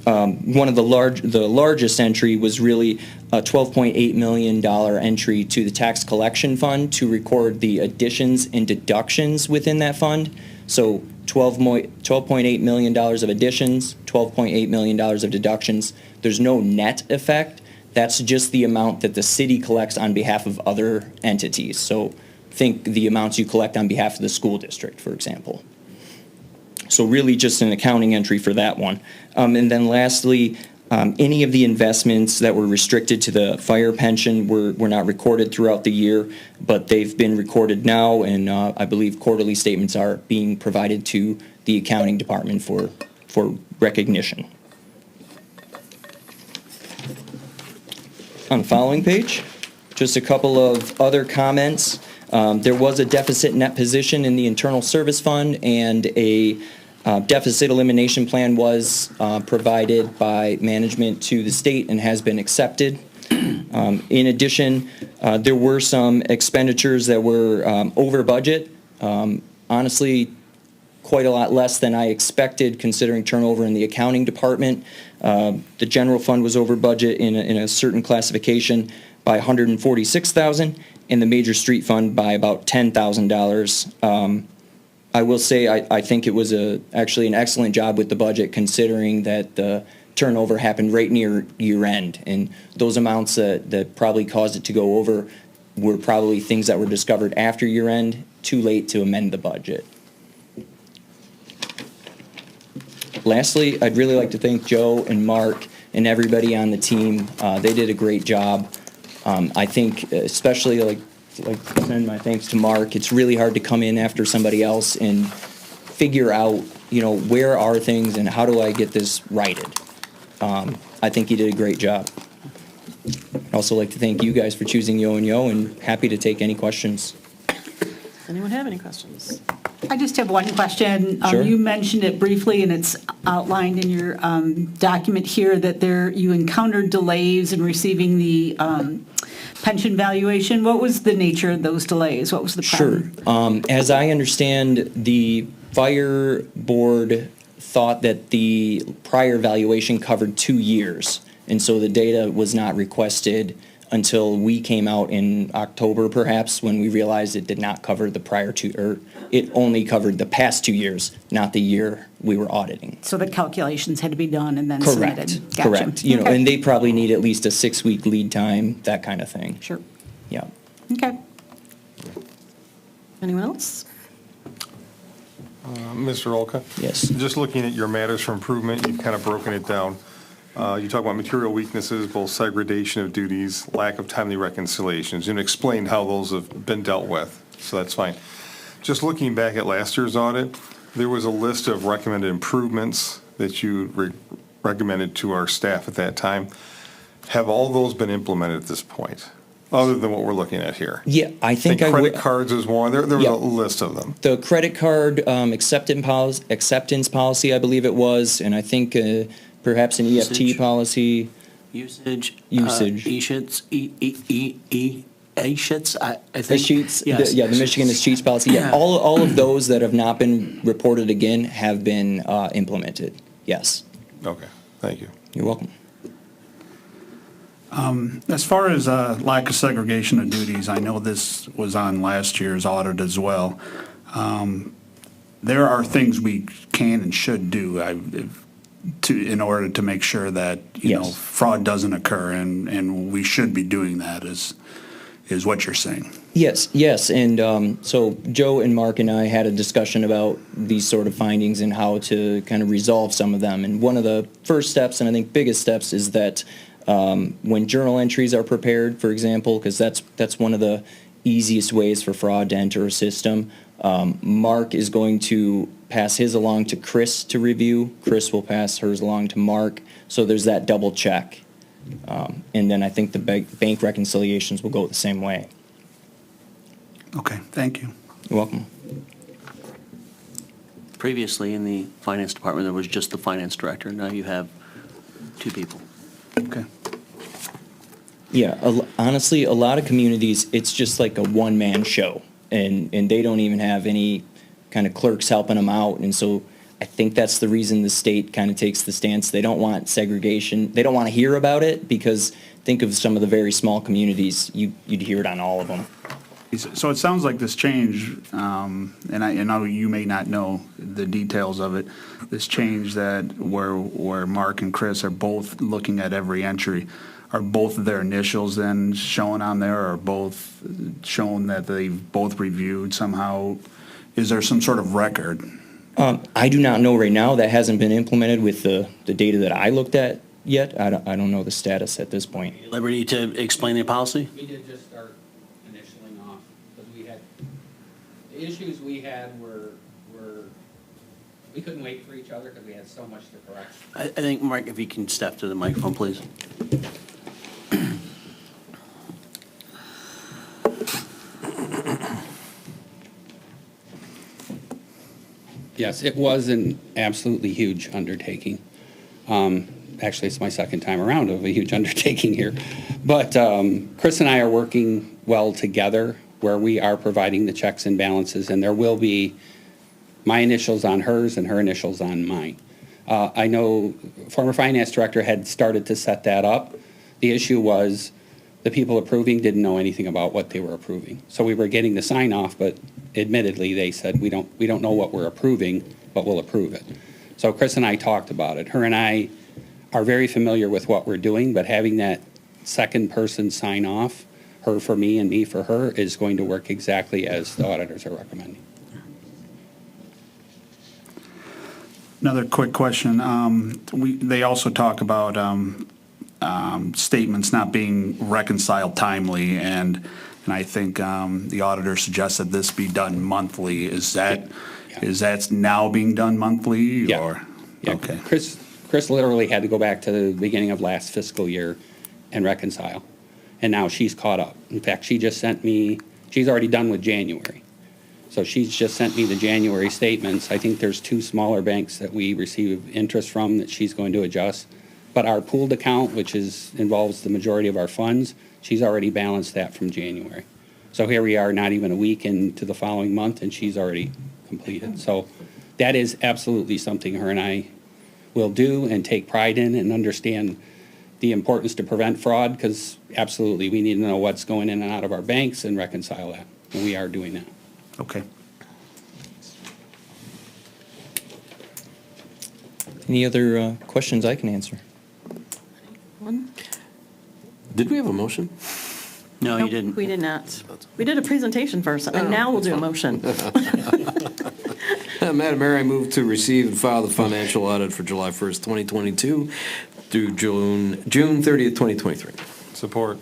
One of the largest entry was really a $12.8 million entry to the tax collection fund to record the additions and deductions within that fund. So $12.8 million of additions, $12.8 million of deductions. There's no net effect. That's just the amount that the city collects on behalf of other entities. So think the amounts you collect on behalf of the school district, for example. So really just an accounting entry for that one. And then lastly, any of the investments that were restricted to the fire pension were not recorded throughout the year, but they've been recorded now, and I believe quarterly statements are being provided to the accounting department for recognition. On the following page, just a couple of other comments. There was a deficit net position in the internal service fund, and a deficit elimination plan was provided by management to the state and has been accepted. In addition, there were some expenditures that were over budget. Honestly, quite a lot less than I expected considering turnover in the accounting department. The general fund was over budget in a certain classification by $146,000, and the major street fund by about $10,000. I will say I think it was actually an excellent job with the budget, considering that the turnover happened right near year end, and those amounts that probably caused it to go over were probably things that were discovered after year end, too late to amend the budget. Lastly, I'd really like to thank Joe and Mark and everybody on the team. They did a great job. I think especially like to send my thanks to Mark. It's really hard to come in after somebody else and figure out, where are things and how do I get this righted. I think he did a great job. I'd also like to thank you guys for choosing Yo and Yo, and happy to take any questions. Does anyone have any questions? I just have one question. Sure. You mentioned it briefly, and it's outlined in your document here, that you encountered delays in receiving the pension valuation. What was the nature of those delays? What was the problem? Sure. As I understand, the fire board thought that the prior valuation covered 2 years, and so the data was not requested until we came out in October, perhaps, when we realized it did not cover the prior 2, or it only covered the past 2 years, not the year we were auditing. So the calculations had to be done and then submitted. Gotcha. Correct. Okay. And they probably need at least a 6-week lead time, that kind of thing. Sure. Yeah. Okay. Anyone else? Mr. Olka? Yes. Just looking at your matters for improvement, you've kind of broken it down. You talk about material weaknesses, both segregation of duties, lack of timely reconciliations, and explained how those have been dealt with, so that's fine. Just looking back at last year's audit, there was a list of recommended improvements that you recommended to our staff at that time. Have all those been implemented at this point, other than what we're looking at here? Yeah, I think I would. Credit cards is one. There was Yeah. a list of them. The credit card acceptance policy, I believe it was, and I think perhaps an EFT Usage. policy. Usage. Usage. E-sheets, A-sheets, I think. The sheets, Yes. the Michigan sheets policy. Yeah, Yeah. all of those that have not been reported again have been implemented. Yes. Okay, thank you. You're welcome. As far as lack of segregation of duties, I know this was on last year's audit as well. There are things we can and should do in order to make sure that, Yes. fraud doesn't occur, and we should be doing that, is what you're saying. Yes, and so Joe and Mark and I had a discussion about these sort of findings and how to kind of resolve some of them. And one of the first steps, and I think biggest steps, is that When journal entries are prepared, for example, because that's one of the easiest ways for fraud to enter a system, Mark is going to pass his along to Chris to review. Chris will pass hers along to Mark. So there's that double check. And then I think the bank reconciliations will go the same way. Okay, thank you. You're welcome. Previously, in the finance department, there was just the finance director. Now you have 2 people. Okay. Yeah, honestly, a lot of communities, it's just like a one-man show, and they don't even have any kind of clerks helping them out, and so I think that's the reason the state kind of takes the stance. They don't want segregation. They don't want to hear about it, because think of some of the very small communities, you'd hear it on all of them. So it sounds like this change, and I know you may not know the details of it, this change that where Mark and Chris are both looking at every entry, are both of their initials then shown on there, or both shown that they've both reviewed somehow? Is there some sort of record? I do not know right now. That hasn't been implemented with the data that I looked at yet. I don't know the status at this point. Liberty to explain the policy? We did just start initialing off, because the issues we had were, we couldn't wait for each other because we had so much to correct. I think, Mark, if you can step to the microphone, please. Yes, it was an absolutely huge undertaking. Actually, it's my second time around of a huge undertaking here. But Chris and I are working well together, where we are providing the checks and balances, and there will be my initials on hers and her initials on mine. I know former finance director had started to set that up. The issue was the people approving didn't know anything about what they were approving. So we were getting the sign off, but admittedly, they said, we don't know what we're approving, but we'll approve it. So Chris and I talked about it. Her and I are very familiar with what we're doing, but having that second person sign off, her for me and me for her, is going to work exactly as the auditors are recommending. Another quick question. They also talk about statements not being reconciled timely, and I think the auditor suggested this be done monthly. Is that now being done monthly? Yeah. Or? Yeah. Okay. Chris literally had to go back to the beginning of last fiscal year and reconcile, and now she's caught up. In fact, she just sent me, she's already done with January. So she's just sent me the January statements. I think there's 2 smaller banks that we receive interest from that she's going to adjust. But our pooled account, which involves the majority of our funds, she's already balanced that from January. So here we are, not even a week into the following month, and she's already completed. So that is absolutely something her and I will do and take pride in, and understand the importance to prevent fraud, because absolutely we need to know what's going in and out of our banks and reconcile that. And we are doing that. Okay. Any other questions I can answer? Did we have a motion? No, you Nope, didn't. We did not. We did a presentation first, and now we'll do a motion. Madam Mayor, I move to receive and file the financial audit for July 1st, 2022 through June 30th, 2023. Support.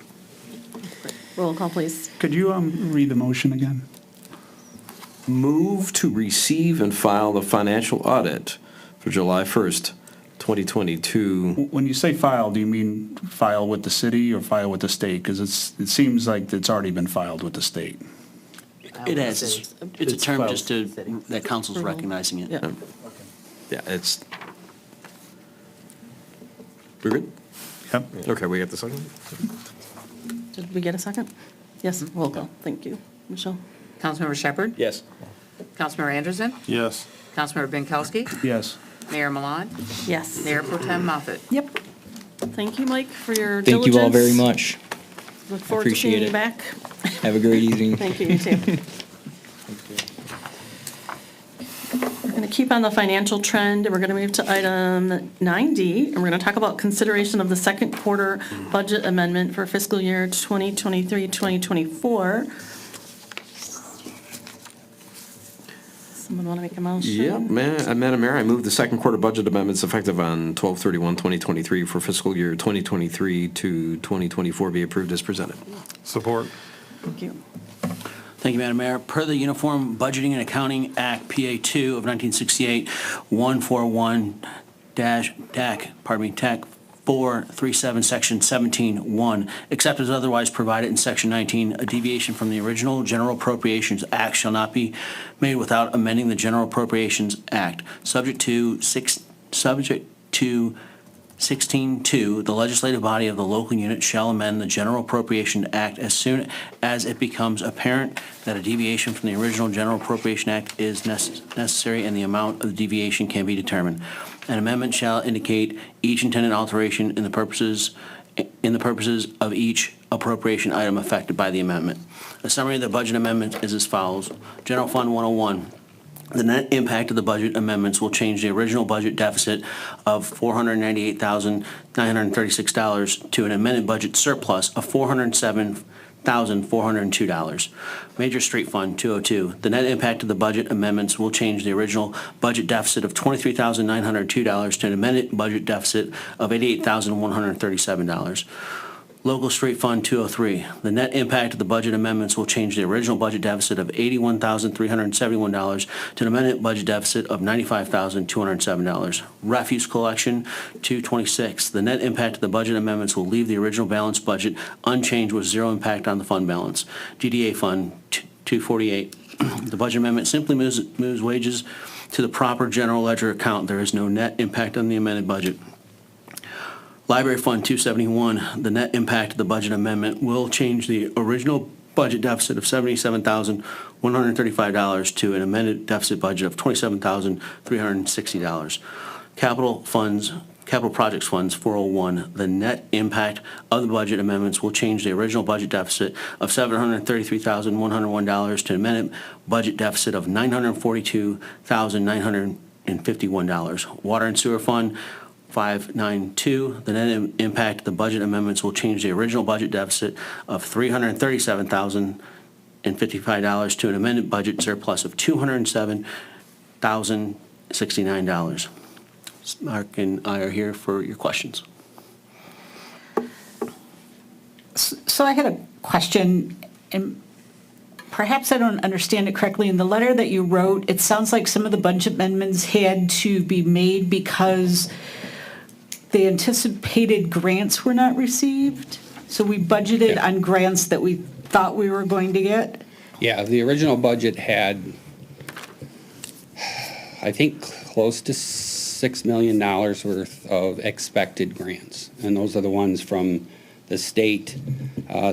Roll call, please. Could you read the motion again? Move to receive and file the financial audit for July 1st, 2022. When you say file, do you mean file with the city or file with the state? Because it seems like it's already been filed with the state. It has. It's a term just to, that council's recognizing it. Yeah. Yeah, it's. We're good? Yep. Okay, we got the second? Did we get a second? Yes, roll call. Thank you. Michelle? Councilmember Shepherd? Yes. Councilmember Anderson? Yes. Councilmember Binkowski? Yes. Mayor Milan? Yes. Mayor Pro Tem Moffett? Yep. Thank you, Mike, for your Thank diligence. you all very much. Look forward to Appreciate seeing you it. back. Have a great evening. Thank you, you too. We're going to keep on the financial trend, and we're going to move to item 9D, and we're going to talk about consideration of the second quarter budget amendment for fiscal year 2023-2024. Someone want to make a motion? Yeah, Madam Mayor, I move the second quarter budget amendments effective on 12/31/2023 for fiscal year 2023 to 2024 be approved as presented. Support. Thank you. Thank you, Madam Mayor. Per the Uniform Budgeting and Accounting Act, PA2 of 1968, 141-TAC 437, Section 17-1, except as otherwise provided in Section 19, a deviation from the original General Appropriations Act shall not be made without amending the General Appropriations Act. Subject to 16.2, the legislative body of the local unit shall amend the General Appropriation Act as soon as it becomes apparent that a deviation from the original General Appropriation Act is necessary and the amount of the deviation can be determined. An amendment shall indicate each intended alteration in the purposes of each appropriation item affected by the amendment. A summary of the budget amendment is as follows. General Fund 101. The net impact of the budget amendments will change the original budget deficit of $498,936 to an amended budget surplus of $407,402. Major Street Fund 202. The net impact of the budget amendments will change the original budget deficit of $23,902 to an amended budget deficit of $88,137. Local Street Fund 203. The net impact of the budget amendments will change the original budget deficit of $81,371 to an amended budget deficit of $95,207. Refuse Collection 226. The net impact of the budget amendments will leave the original balanced budget unchanged with zero impact on the fund balance. GDA Fund 248. The budget amendment simply moves wages to the proper general ledger account. There is no net impact on the amended budget. Library Fund 271, the net impact of the budget amendment will change the original budget deficit of $77,135 to an amended deficit budget of $27,360. Capital Projects Funds 401, the net impact of the budget amendments will change the original budget deficit of $733,101 to an amended budget deficit of $942,951. Water and Sewer Fund 592, the net impact of the budget amendments will change the original budget deficit of $337,055 to an amended budget surplus of $207,069. Mark and I are here for your questions. So I had a question, and perhaps I don't understand it correctly. In the letter that you wrote, it sounds like some of the budget amendments had to be made because the anticipated grants were not received? So we budgeted on grants that we thought we were going to get? Yeah, the original budget had, I think, close to $6 million worth of expected grants. And those are the ones from the state.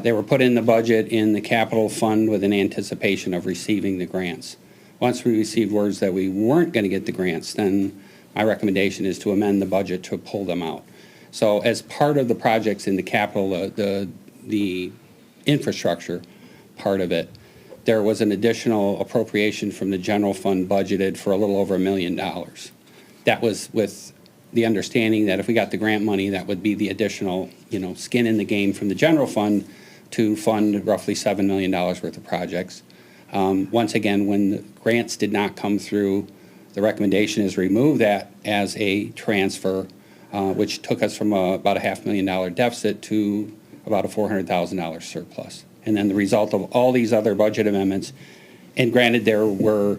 They were put in the budget in the capital fund with an anticipation of receiving the grants. Once we received words that we weren't going to get the grants, then my recommendation is to amend the budget to pull them out. So as part of the projects in the capital, the infrastructure part of it, there was an additional appropriation from the general fund budgeted for a little over $1 million. That was with the understanding that if we got the grant money, that would be the additional, skin in the game from the general fund to fund roughly $7 million worth of projects. Once again, when the grants did not come through, the recommendation is remove that as a transfer, which took us from about a $500,000 deficit to about a $400,000 surplus. And then the result of all these other budget amendments, and granted there were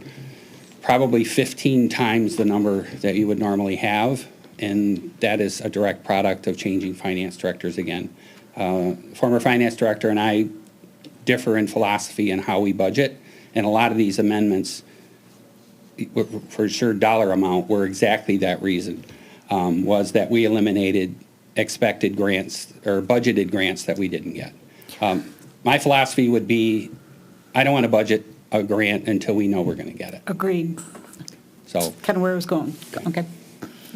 probably 15 times the number that you would normally have, and that is a direct product of changing finance directors again. Former finance director and I differ in philosophy in how we budget, and a lot of these amendments, for sure dollar amount, were exactly that reason, was that we eliminated expected grants or budgeted grants that we didn't get. My philosophy would be, I don't want to budget a grant until we know we're going to get it. Agreed. So Kind of where I was going. Okay.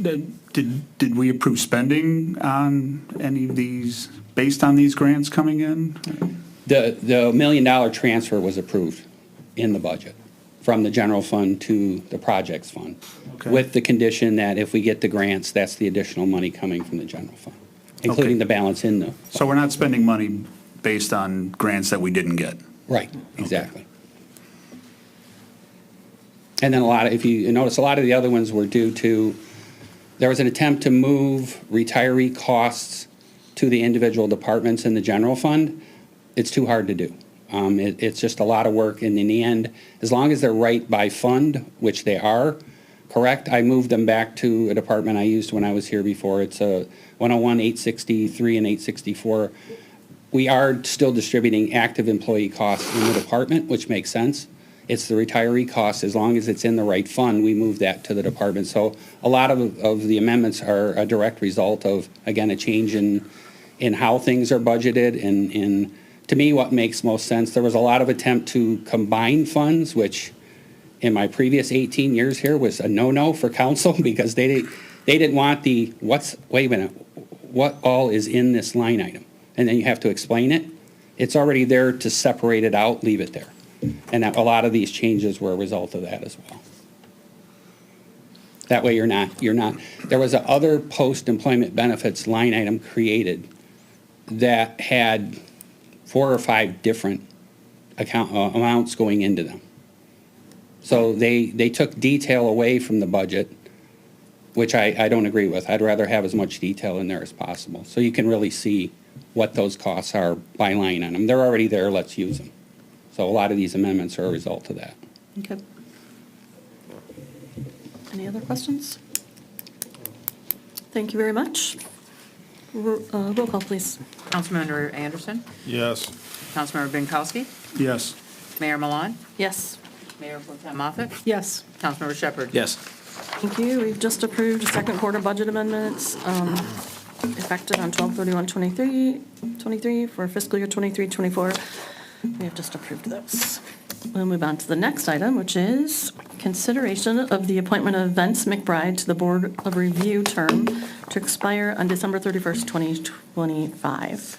Did we approve spending on any of these, based on these grants coming in? the $1 million transfer was approved in the budget from the general fund to the projects fund, with the condition that if we get the grants, that's the additional money coming from the general fund, including the balance in the. So we're not spending money based on grants that we didn't get? Right, exactly. And then if you notice, a lot of the other ones were due to, there was an attempt to move retiree costs to the individual departments in the general fund. It's too hard to do. It's just a lot of work, and in the end, as long as they're right by fund, which they are, correct, I moved them back to a department I used when I was here before. It's a 101, 863, and 864. We are still distributing active employee costs in the department, which makes sense. It's the retiree costs, as long as it's in the right fund, we move that to the department. So a lot of the amendments are a direct result of, again, a change in how things are budgeted, and to me, what makes most sense, there was a lot of attempt to combine funds, which in my previous 18 years here was a no-no for council, because they didn't want wait a minute, what all is in this line item? And then you have to explain it. It's already there to separate it out, leave it there. And a lot of these changes were a result of that as well. That way you're not, there was a other post-employment benefits line item created that had 4 or 5 different amounts going into them. So they took detail away from the budget, which I don't agree with. I'd rather have as much detail in there as possible, so you can really see what those costs are by line item. They're already there, let's use them. So a lot of these amendments are a result of that. Okay. Any other questions? Thank you very much. Roll call, please. Councilmember Anderson, Yes. Councilmember Binkowski, Yes. Mayor Milan, Yes. Mayor Pro Tem Moffett, Yes. Councilmember Shepherd. Yes. Thank you. We've just approved second quarter budget amendments effective on 12/31/23 for fiscal year 23-24. We have just approved those. We'll move on to the next item, which is consideration of the appointment of Vince McBride to the Board of Review term to expire on December 31st, 2025.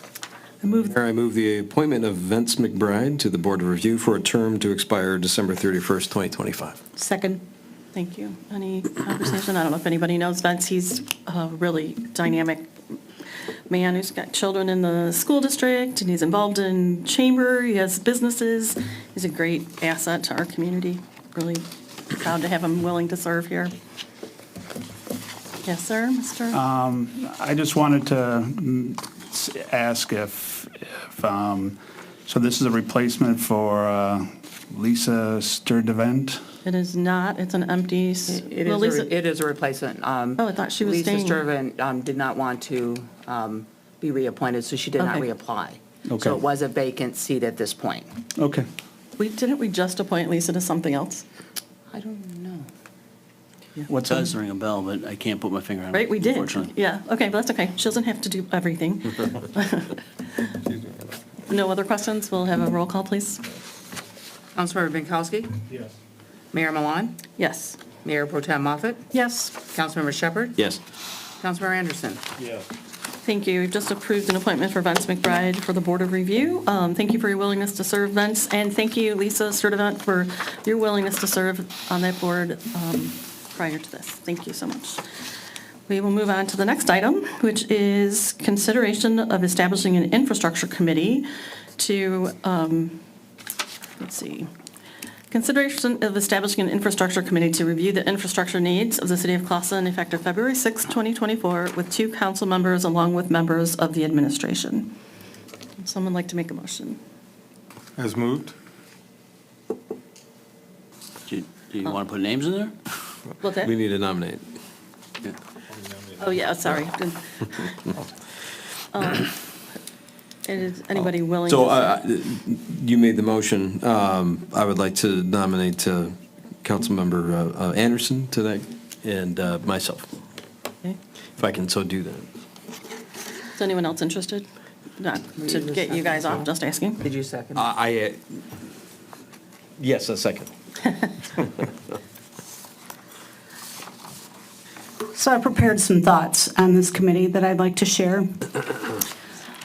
I move the appointment of Vince McBride to the Board of Review for a term to expire December 31st, 2025. Second. Thank you. Any conversation? I don't know if anybody knows Vince. He's a really dynamic man who's got children in the school district, and he's involved in chamber. He has businesses. He's a great asset to our community. Really proud to have him willing to serve here. Yes, sir, Mr. I just wanted to ask if so this is a replacement for Lisa Sturdivant? It is not. It's an empty. It well, Lisa- is a replacement. Oh, I thought she was staying. Lisa Sturvin did not want to be reappointed, so she did not Okay. reapply. Okay. So it was a vacant seat at this point. Okay. Didn't we just appoint Lisa to something else? I don't know. What's It does ring a bell, but I can't put my finger on it. Right, we did. Unfortunately. Yeah, okay, but that's okay. She doesn't have to do everything. No other questions? We'll have a roll call, please. Councilmember Binkowski? Yes. Mayor Milan, Yes. Mayor Pro Tem Moffett, Yes. Councilmember Shepherd, Yes. Councilmember Anderson. Thank you. We've just approved an appointment for Vince McBride for the Board of Review. Thank you for your willingness to serve, Vince, and thank you, Lisa Sturdivant, for your willingness to serve on that board prior to this. Thank you so much. We will move on to the next item, which is consideration of establishing an infrastructure committee to, let's see, consideration of establishing an infrastructure committee to review the infrastructure needs of the city of Clawson effective February 6, 2024, with 2 council members along with members of the administration. Would someone like to make a motion? As moved? Do you want to put names in there? What's that? We need to nominate. Yeah. Oh, yeah, sorry. Is anybody willing? So to- you made the motion. I would like to nominate Councilmember Anderson to that, and myself, Okay. if I can so do that. Is anyone else interested? Not to get you guys off, just asking. Did you second? Yes, a second. So I prepared some thoughts on this committee that I'd like to share.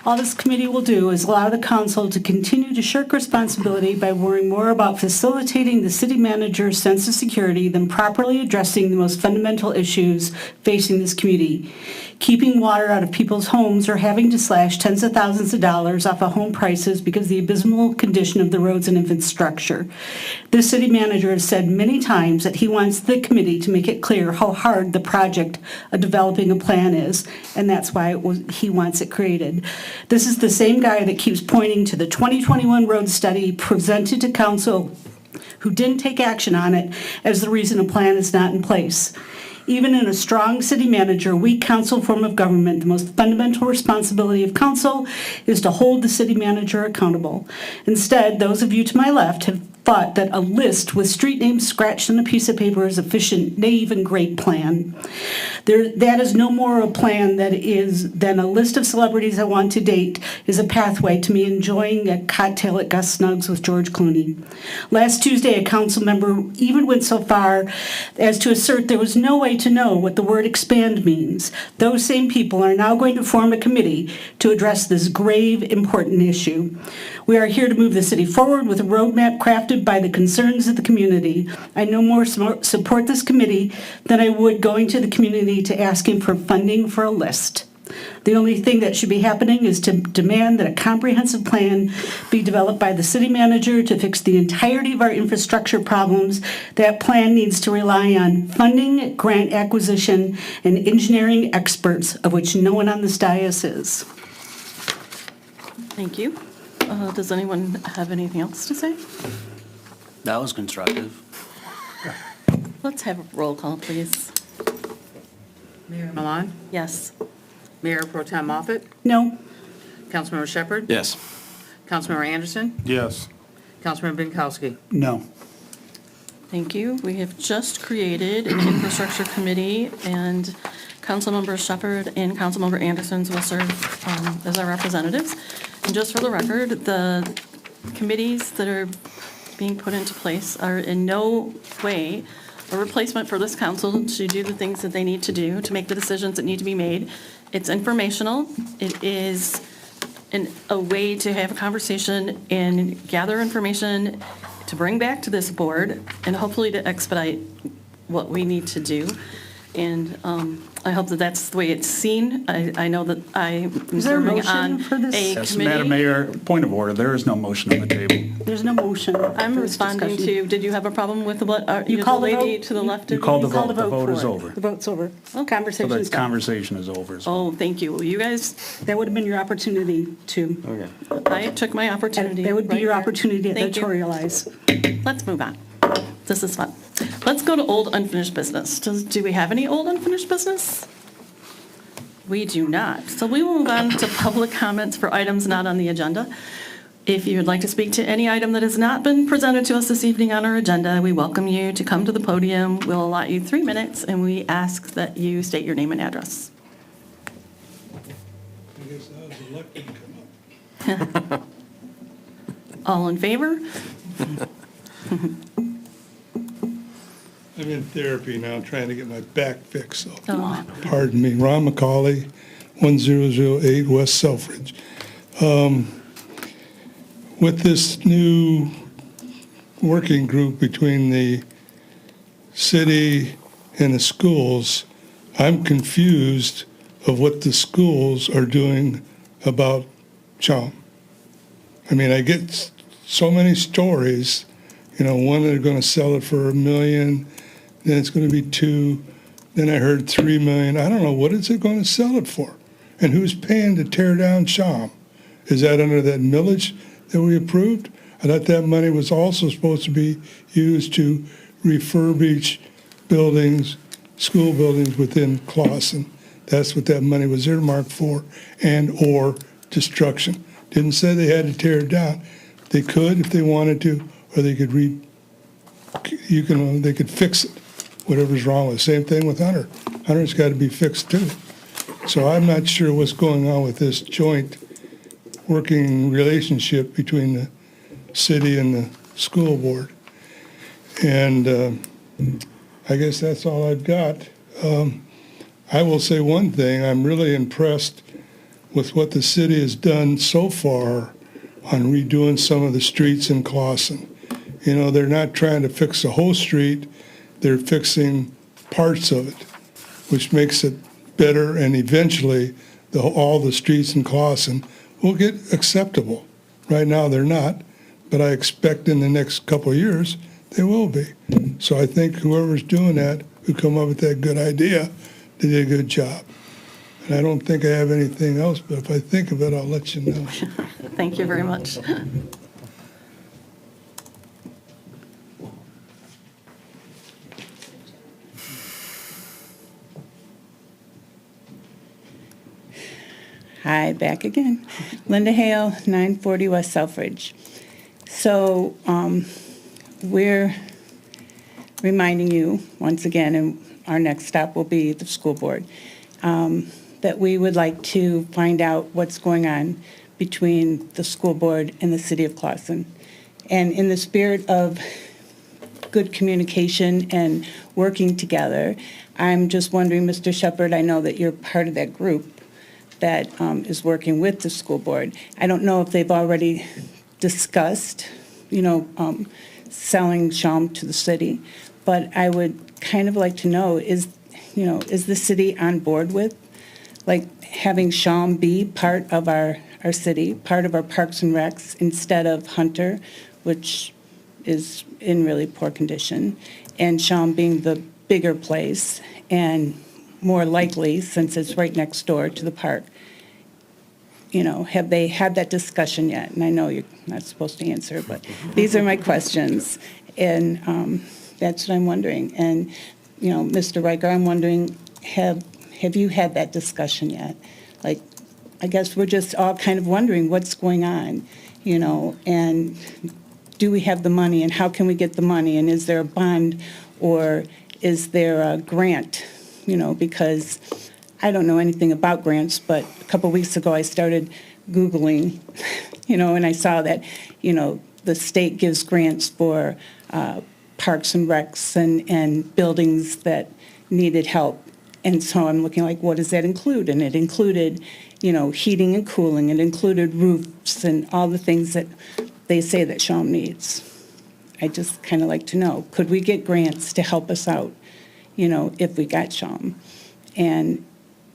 All this committee will do is allow the council to continue to shirk responsibility by worrying more about facilitating the city manager's sense of security than properly addressing the most fundamental issues facing this community. Keeping water out of people's homes or having to slash tens of thousands of dollars off of home prices because of the abysmal condition of the roads and infrastructure. The city manager has said many times that he wants the committee to make it clear how hard the project of developing a plan is, and that's why he wants it created. This is the same guy that keeps pointing to the 2021 road study presented to council, who didn't take action on it, as the reason a plan is not in place. Even in a strong city manager, weak council form of government, the most fundamental responsibility of council is to hold the city manager accountable. Instead, those of you to my left have thought that a list with street names scratched on a piece of paper is efficient, naive, and great plan. That is no more a plan than a list of celebrities I want to date is a pathway to me enjoying a cocktail at Gus Snuggs with George Clooney. Last Tuesday, a council member even went so far as to assert there was no way to know what the word expand means. Those same people are now going to form a committee to address this grave, important issue. We are here to move the city forward with a roadmap crafted by the concerns of the community. I no more support this committee than I would going to the community to asking for funding for a list. The only thing that should be happening is to demand that a comprehensive plan be developed by the city manager to fix the entirety of our infrastructure problems. That plan needs to rely on funding, grant acquisition, and engineering experts, of which no one on this dais is. Thank you. Does anyone have anything else to say? That was constructive. Let's have a roll call, please. Mayor Milan? Yes. Mayor Pro Tem Moffett? No. Councilmember Shepherd? Yes. Councilmember Anderson? Yes. Councilmember Binkowski? No. Thank you. We have just created an infrastructure committee, and Councilmember Shepherd and Councilmember Anderson will serve as our representatives. And just for the record, the committees that are being put into place are in no way a replacement for this council to do the things that they need to do, to make the decisions that need to be made. It's informational. It is a way to have a conversation and gather information to bring back to this board and hopefully to expedite what we need to do. And I hope that that's the way it's seen. I know that I am Is there a serving motion on for this? a Yes, committee. Madam Mayor, point of order, there is no motion on the table. There's no motion. I'm for this responding discussion. to, did you have a problem with what, You the call the lady vote? to the left of you? You called the Call vote. The vote for is it. over. The vote's over. So Conversation's the done. conversation is over. Oh, thank you. Well, you guys, That would have been your opportunity to, I took my opportunity. that would be right your here. opportunity to Thank you. editorialize. Let's move on. This is fun. Let's go to old unfinished business. Do we have any old unfinished business? We do not. So we will move on to public comments for items not on the agenda. If you would like to speak to any item that has not been presented to us this evening on our agenda, we welcome you to come to the podium. We'll allot you 3 minutes, and we ask that you state your name and address. I guess I was elected to come up. All in favor? I'm in therapy now, trying to get my back fixed, so Oh, pardon me. Ron McCauley, 1008 West Selfridge. With this new working group between the city and the schools, I'm confused of what the schools are doing about CHOM. I mean, I get so many stories, one they're going to sell it for $1 million, then it's going to be 2, then I heard 3 million. I don't know, what is it going to sell it for? And who's paying to tear down CHOM? Is that under that millage that we approved? I thought that money was also supposed to be used to refurbish buildings, school buildings within Clawson. That's what that money was earmarked for, and/or destruction. Didn't say they had to tear it down. They could if they wanted to, or they could they could fix it, whatever's wrong with it. Same thing with Hunter. Hunter's got to be fixed too. So I'm not sure what's going on with this joint working relationship between the city and the school board. And I guess that's all I've got. I will say one thing, I'm really impressed with what the city has done so far on redoing some of the streets in Clawson. You know, they're not trying to fix the whole street, they're fixing parts of it, which makes it better, and eventually all the streets in Clawson will get acceptable. Right now, they're not, but I expect in the next couple of years, they will be. So I think whoever's doing that, who come up with that good idea, they did a good job. And I don't think I have anything else, but if I think of it, I'll let you know. Thank you very much. Hi, back again. Linda Hale, 940 West Selfridge. So we're reminding you, once again, and our next stop will be the school board, that we would like to find out what's going on between the school board and the city of Clawson. And in the spirit of good communication and working together, I'm just wondering, Mr. Shepherd, I know that you're part of that group that is working with the school board. I don't know if they've already discussed, selling Shawm to the city, but I would kind of like to know, is the city on board with, like, having Shawm be part of our city, part of our Parks and Recs, instead of Hunter, which is in really poor condition, and Shawm being the bigger place, and more likely, since it's right next door to the park. Have they had that discussion yet? And I know you're not supposed to answer, but these are my questions. And that's what I'm wondering. And, Mr. Riker, I'm wondering, have you had that discussion yet? Like, I guess we're just all kind of wondering what's going on, and do we have the money, and how can we get the money? And is there a bond, or is there a grant? Because I don't know anything about grants, but a couple weeks ago I started Googling, and I saw that, the state gives grants for parks and recs and buildings that needed help. And so I'm looking like, what does that include? And it included, heating and cooling. It included roofs and all the things that they say that Shawm needs. I just kind of like to know, could we get grants to help us out? If we got Shawm. And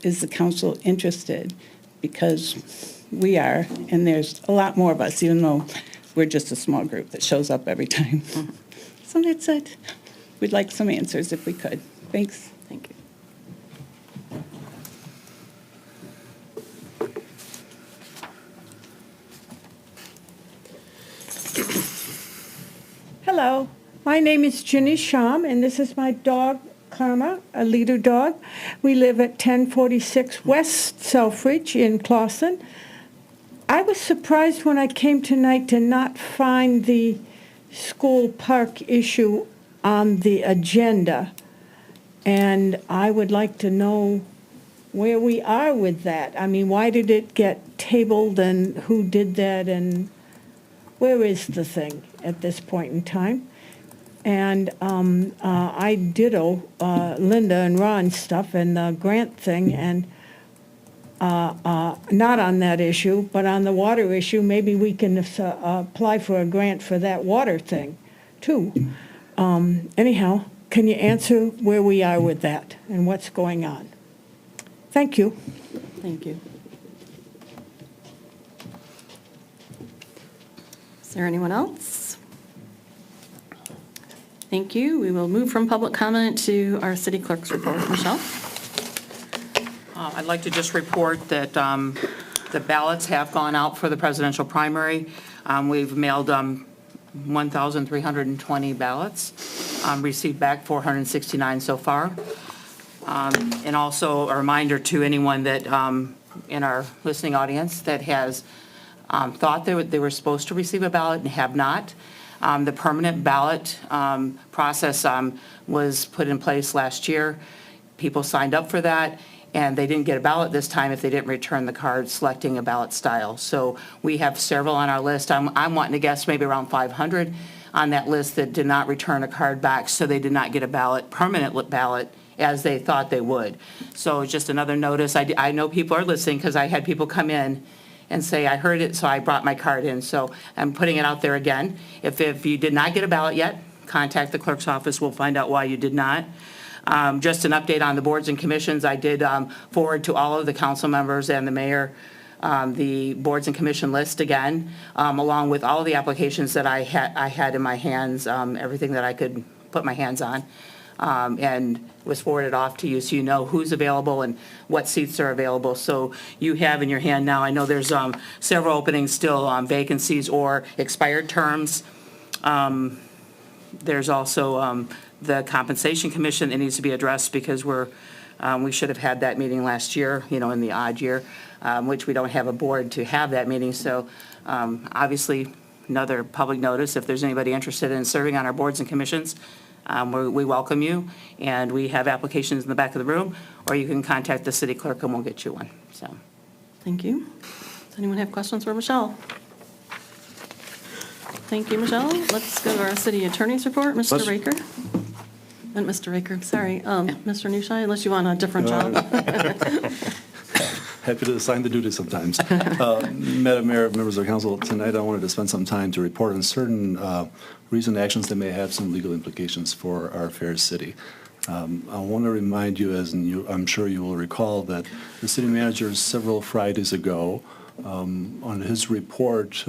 is the council interested? Because we are, and there's a lot more of us, even though we're just a small group that shows up every time. So that's it. We'd like some answers if we could. Thanks. Thank you. Hello, my name is Ginny Shawm, and this is my dog, Karma, a leader dog. We live at 1046 West Selfridge in Clawson. I was surprised when I came tonight to not find the school park issue on the agenda, and I would like to know where we are with that. I mean, why did it get tabled, and who did that, and where is the thing at this point in time? And I ditto Linda and Ron's stuff and the grant thing, and not on that issue, but on the water issue, maybe we can apply for a grant for that water thing, too. Anyhow, can you answer where we are with that and what's going on? Thank you. Thank you. Is there anyone else? Thank you. We will move from public comment to our city clerk's report. Michelle? I'd like to just report that the ballots have gone out for the presidential primary. We've mailed 1,320 ballots, received back 469 so far. And also a reminder to anyone that in our listening audience that has thought they were supposed to receive a ballot and have not. The permanent ballot process was put in place last year. People signed up for that, and they didn't get a ballot this time if they didn't return the card selecting a ballot style. So we have several on our list. I'm wanting to guess maybe around 500 on that list that did not return a card back, so they did not get a permanent ballot as they thought they would. So just another notice, I know people are listening because I had people come in and say, I heard it, so I brought my card in. So I'm putting it out there again. If you did not get a ballot yet, contact the clerk's office, we'll find out why you did not. Just an update on the boards and commissions, I did forward to all of the council members and the mayor the boards and commission list again, along with all of the applications that I had in my hands, everything that I could put my hands on, and was forwarded off to you so you know who's available and what seats are available. So you have in your hand now, I know there's several openings still, vacancies or expired terms. There's also the compensation commission that needs to be addressed because we should have had that meeting last year, in the odd year, which we don't have a board to have that meeting. So obviously, another public notice, if there's anybody interested in serving on our boards and commissions, we welcome you, and we have applications in the back of the room, or you can contact the city clerk and we'll get you one. So, Thank you. Does anyone have questions for Michelle? Thank you, Michelle. Let's go to our city attorney's report. Mr. Raker. And Mr. Raker, sorry. Mr. Newshine, unless you want a different job. Happy to assign the duty sometimes. Madam Mayor, members of the council, tonight I wanted to spend some time to report on certain recent actions that may have some legal implications for our fair city. I want to remind you, I'm sure you will recall, that the city manager several Fridays ago on his report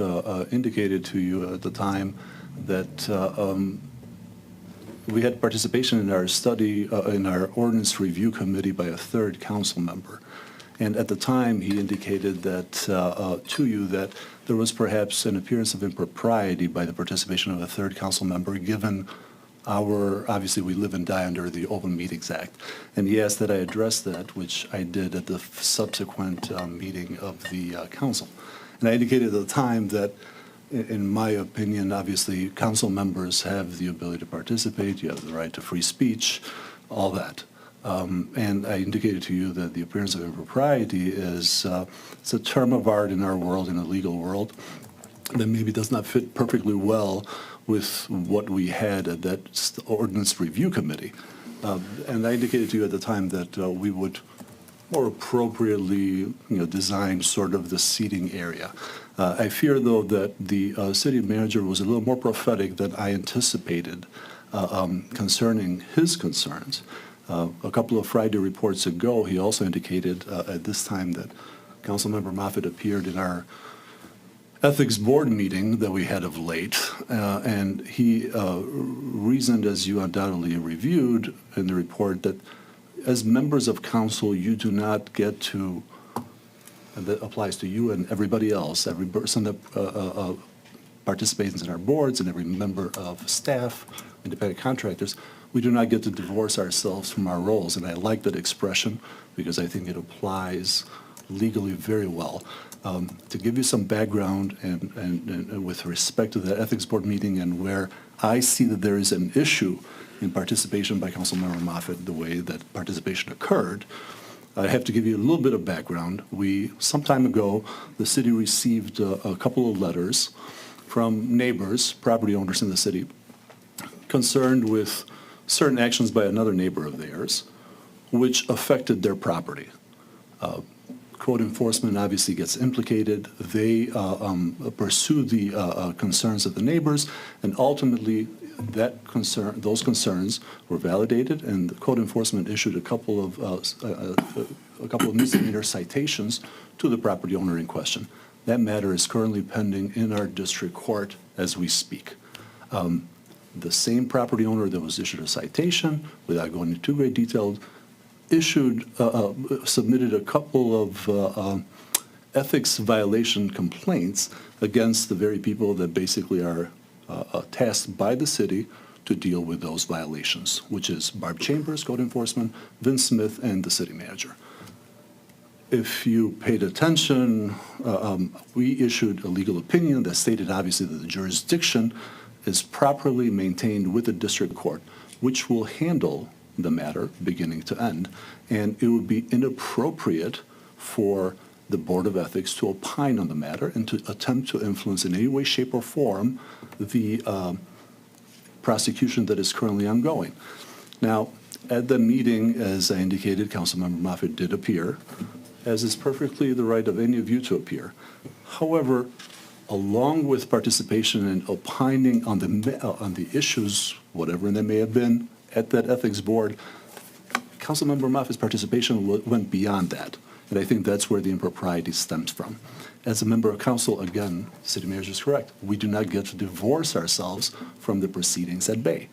indicated to you at the time that we had participation in our study, in our ordinance review committee by a third council member. And at the time, he indicated that to you that there was perhaps an appearance of impropriety by the participation of a third council member, given obviously we live and die under the Open Meetings Act. And he asked that I address that, which I did at the subsequent meeting of the council. And I indicated at the time that, in my opinion, obviously, council members have the ability to participate, you have the right to free speech, all that. And I indicated to you that the appearance of impropriety is it's a term of art in our world, in the legal world, that maybe does not fit perfectly well with what we had at that ordinance review committee. And I indicated to you at the time that we would more appropriately design sort of the seating area. I fear, though, that the city manager was a little more prophetic than I anticipated concerning his concerns. A couple of Friday reports ago, he also indicated at this time that Councilmember Moffitt appeared in our ethics board meeting that we had of late, and he reasoned, as you undoubtedly reviewed in the report, that as members of council, you do not get to, and that applies to you and everybody else, every person that participates in our boards and every member of staff, independent contractors, we do not get to divorce ourselves from our roles. And I like that expression because I think it applies legally very well. To give you some background and with respect to the ethics board meeting and where I see that there is an issue in participation by Councilmember Moffitt, the way that participation occurred, I have to give you a little bit of background. Some time ago, the city received a couple of letters from neighbors, property owners in the city, concerned with certain actions by another neighbor of theirs, which affected their property. Code enforcement obviously gets implicated. They pursue the concerns of the neighbors, and ultimately those concerns were validated, and the code enforcement issued a couple of misdemeanor citations to the property owner in question. That matter is currently pending in our district court as we speak. The same property owner that was issued a citation, without going into too great detail, submitted a couple of ethics violation complaints against the very people that basically are tasked by the city to deal with those violations, which is Barb Chambers, code enforcement, Vince Smith, and the city manager. If you paid attention, we issued a legal opinion that stated obviously that the jurisdiction is properly maintained with the district court, which will handle the matter beginning to end. And it would be inappropriate for the Board of Ethics to opine on the matter and to attempt to influence in any way, shape, or form the prosecution that is currently ongoing. Now, At the meeting, as I indicated, Councilmember Moffitt did appear, as is perfectly the right of any of you to appear. However, along with participation and opining on the issues, whatever they may have been, at that ethics board, Councilmember Moffitt's participation went beyond that. And I think that's where the impropriety stems from. As a member of council, again, City Manager is correct. We do not get to divorce ourselves from the proceedings at bay.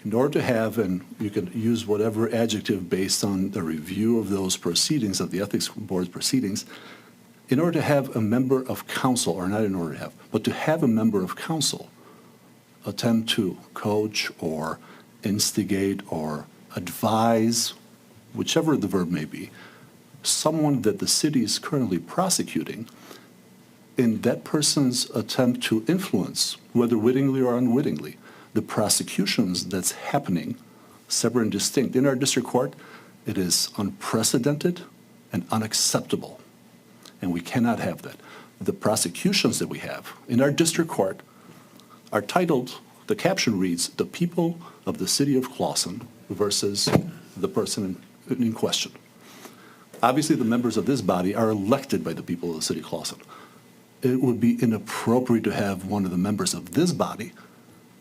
In order to have, and you can use whatever adjective based on the review of those proceedings, of the ethics board's proceedings, in order to have a member of council, or not in order to have, but to have a member of council attempt to coach or instigate or advise, whichever the verb may be, someone that the city is currently prosecuting, in that person's attempt to influence, whether wittingly or unwittingly, the prosecutions that's happening, separate and distinct. In our district court, it is unprecedented and unacceptable, and we cannot have that. The prosecutions that we have in our district court are titled, the caption reads, "The people of the city of Clawson versus the person in question." Obviously, the members of this body are elected by the people of the city of Clawson. It would be inappropriate to have one of the members of this body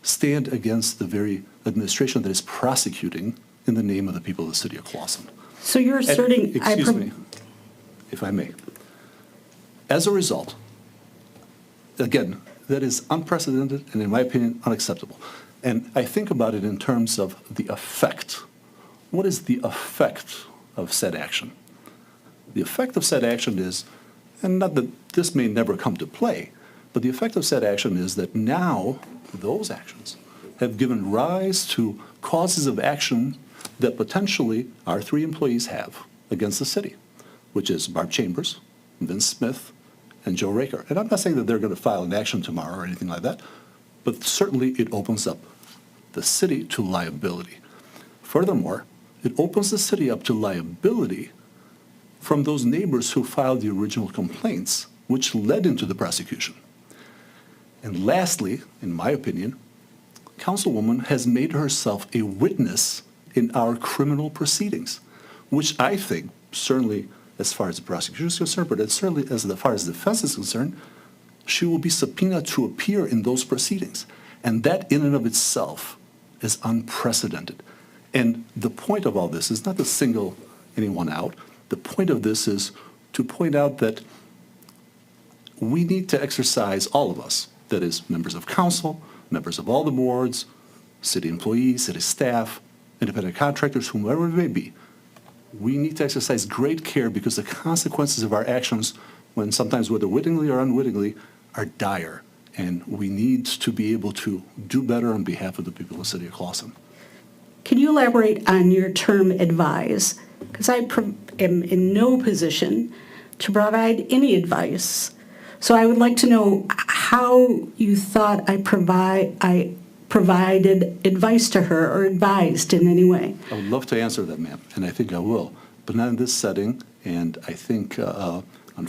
stand against the very administration that is prosecuting in the name of the people of the city of Clawson. So you're asserting. Excuse me, if I may. As a result, again, that is unprecedented and, in my opinion, unacceptable. And I think about it in terms of the effect. What is the effect of said action? The effect of said action is, and not that this may never come to play, but the effect of said action is that now those actions have given rise to causes of action that potentially our three employees have against the city, which is Barb Chambers, Vince Smith, and Joe Raker. And I'm not saying that they're going to file an action tomorrow or anything like that, but certainly it opens up the city to liability. Furthermore, it opens the city up to liability from those neighbors who filed the original complaints, which led into the prosecution. And lastly, in my opinion, Councilwoman has made herself a witness in our criminal proceedings, which I think, certainly as far as the prosecution is concerned, but certainly as far as the defense is concerned, she will be subpoenaed to appear in those proceedings. And that in and of itself is unprecedented. And the point of all this is not to single anyone out. The point of this is to point out that we need to exercise, all of us, that is, members of council, members of all the boards, city employees, city staff, independent contractors, whomever it may be, we need to exercise great care because the consequences of our actions, when sometimes whether wittingly or unwittingly, are dire. And we need to be able to do better on behalf of the people of the city of Clawson. Can you elaborate on your term advise? Because I am in no position to provide any advice. So I would like to know how you thought I provided advice to her or advised in any way. I would love to answer that, ma'am, and I think I will, but not in this setting. And I think, unfortunately,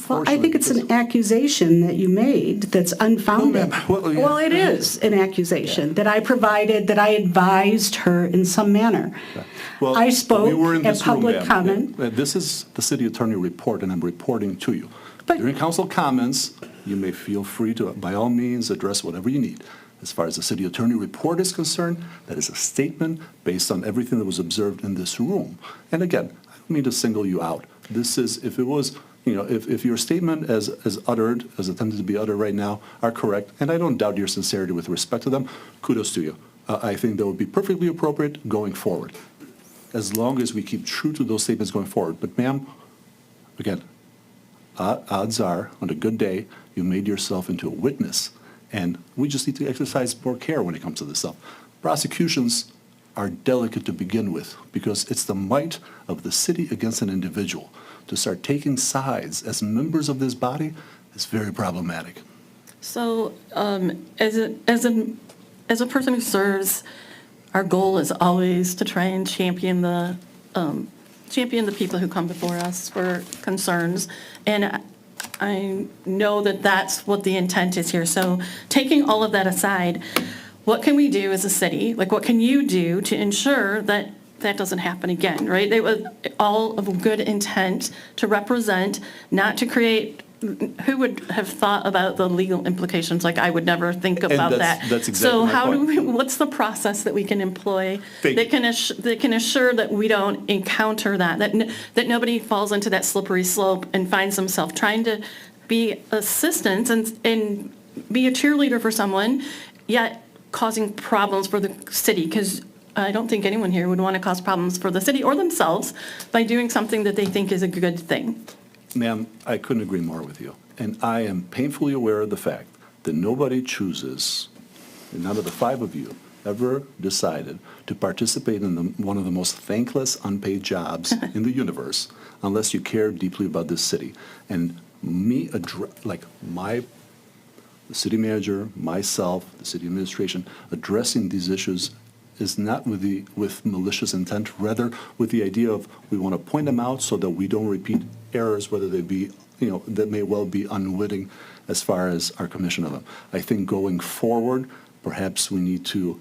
Well, I think it's an accusation that you made that's unfounded. Well, it is an accusation that I provided, that I advised her in some manner. Well, I spoke we were in at this room, public ma'am. comment. This is the city attorney report, and I'm reporting to you. During council comments, you may feel free to, by all means, address whatever you need. As far as the city attorney report is concerned, that is a statement based on everything that was observed in this room. And again, I don't mean to single you out. This is, if it was, if your statement as uttered, as attempted to be uttered right now, are correct, and I don't doubt your sincerity with respect to them, kudos to you. I think that would be perfectly appropriate going forward, as long as we keep true to those statements going forward. But ma'am, again, odds are, on a good day, you made yourself into a witness, and we just need to exercise more care when it comes to this stuff. Prosecutions are delicate to begin with because it's the might of the city against an individual. To start taking sides as members of this body is very problematic. So as a person who serves, our goal is always to try and champion the people who come before us for concerns. And I know that that's what the intent is here. So taking all of that aside, what can we do as a city? Like, what can you do to ensure that that doesn't happen again, right? It was all of good intent to represent, not to create, who would have thought about the legal implications? Like, I would never think about that. that's exactly So my how point. do we, what's the process that we can employ Thank that can assure that we don't encounter that nobody falls into that slippery slope and finds themselves trying to be assistants and be a cheerleader for someone, yet causing problems for the city? Because I don't think anyone here would want to cause problems for the city or themselves by doing something that they think is a good thing. Ma'am, I couldn't agree more with you. And I am painfully aware of the fact that nobody chooses, and none of the five of you ever decided to participate in one of the most thankless unpaid jobs in the universe unless you care deeply about this city. And me, the city manager, myself, the city administration, addressing these issues is not with malicious intent, rather with the idea of we want to point them out so that we don't repeat errors, whether they be, that may well be unwitting as far as our commission of them. I think going forward, perhaps we need to,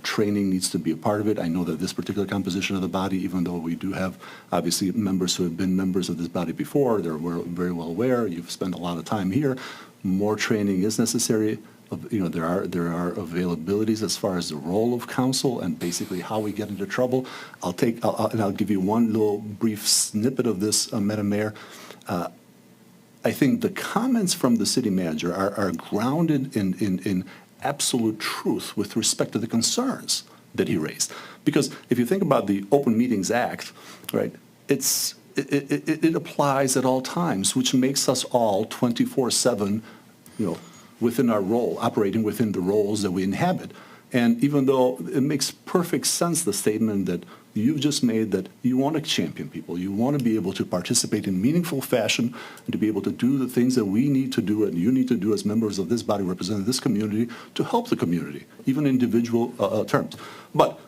training needs to be a part of it. I know that this particular composition of the body, even though we do have obviously members who have been members of this body before, they're very well aware, you've spent a lot of time here, more training is necessary. There are availabilities as far as the role of council and basically how we get into trouble. I'll give you one little brief snippet of this, Madam Mayor. I think the comments from the city manager are grounded in absolute truth with respect to the concerns that he raised. Because if you think about the Open Meetings Act, right, it applies at all times, which makes us all 24/7, within our role, operating within the roles that we inhabit. And even though it makes perfect sense, the statement that you've just made, that you want to champion people, you want to be able to participate in meaningful fashion and to be able to do the things that we need to do and you need to do as members of this body representing this community to help the community, even in individual terms. But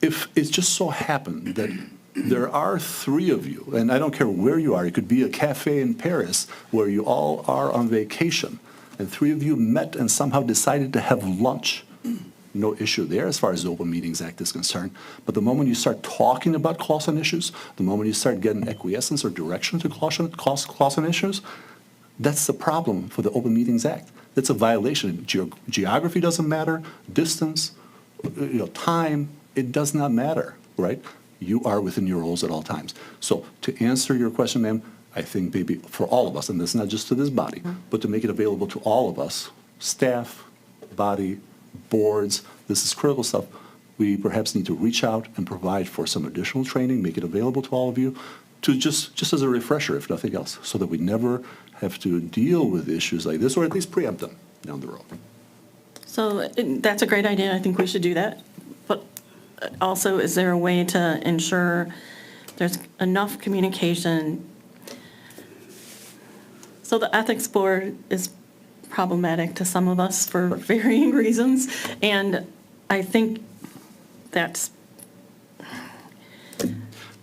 if it's just so happened that there are three of you, and I don't care where you are, it could be a cafe in Paris where you all are on vacation, and three of you met and somehow decided to have lunch. No issue there as far as the Open Meetings Act is concerned. But the moment you start talking about Clausen issues, the moment you start getting acquiescence or direction to Clausen issues, that's the problem for the Open Meetings Act. That's a violation. Geography doesn't matter, distance, time, it does not matter, right? You are within your roles at all times. So to answer your question, ma'am, I think maybe for all of us, and that's not just to this body, but to make it available to all of us, staff, body, boards, this is critical stuff. We perhaps need to reach out and provide for some additional training, make it available to all of you, to just as a refresher, if nothing else, so that we never have to deal with issues like this, or at least preempt them down the road. So that's a great idea. I think we should do that. But also, is there a way to ensure there's enough communication? So the ethics board is problematic to some of us for varying reasons, and I think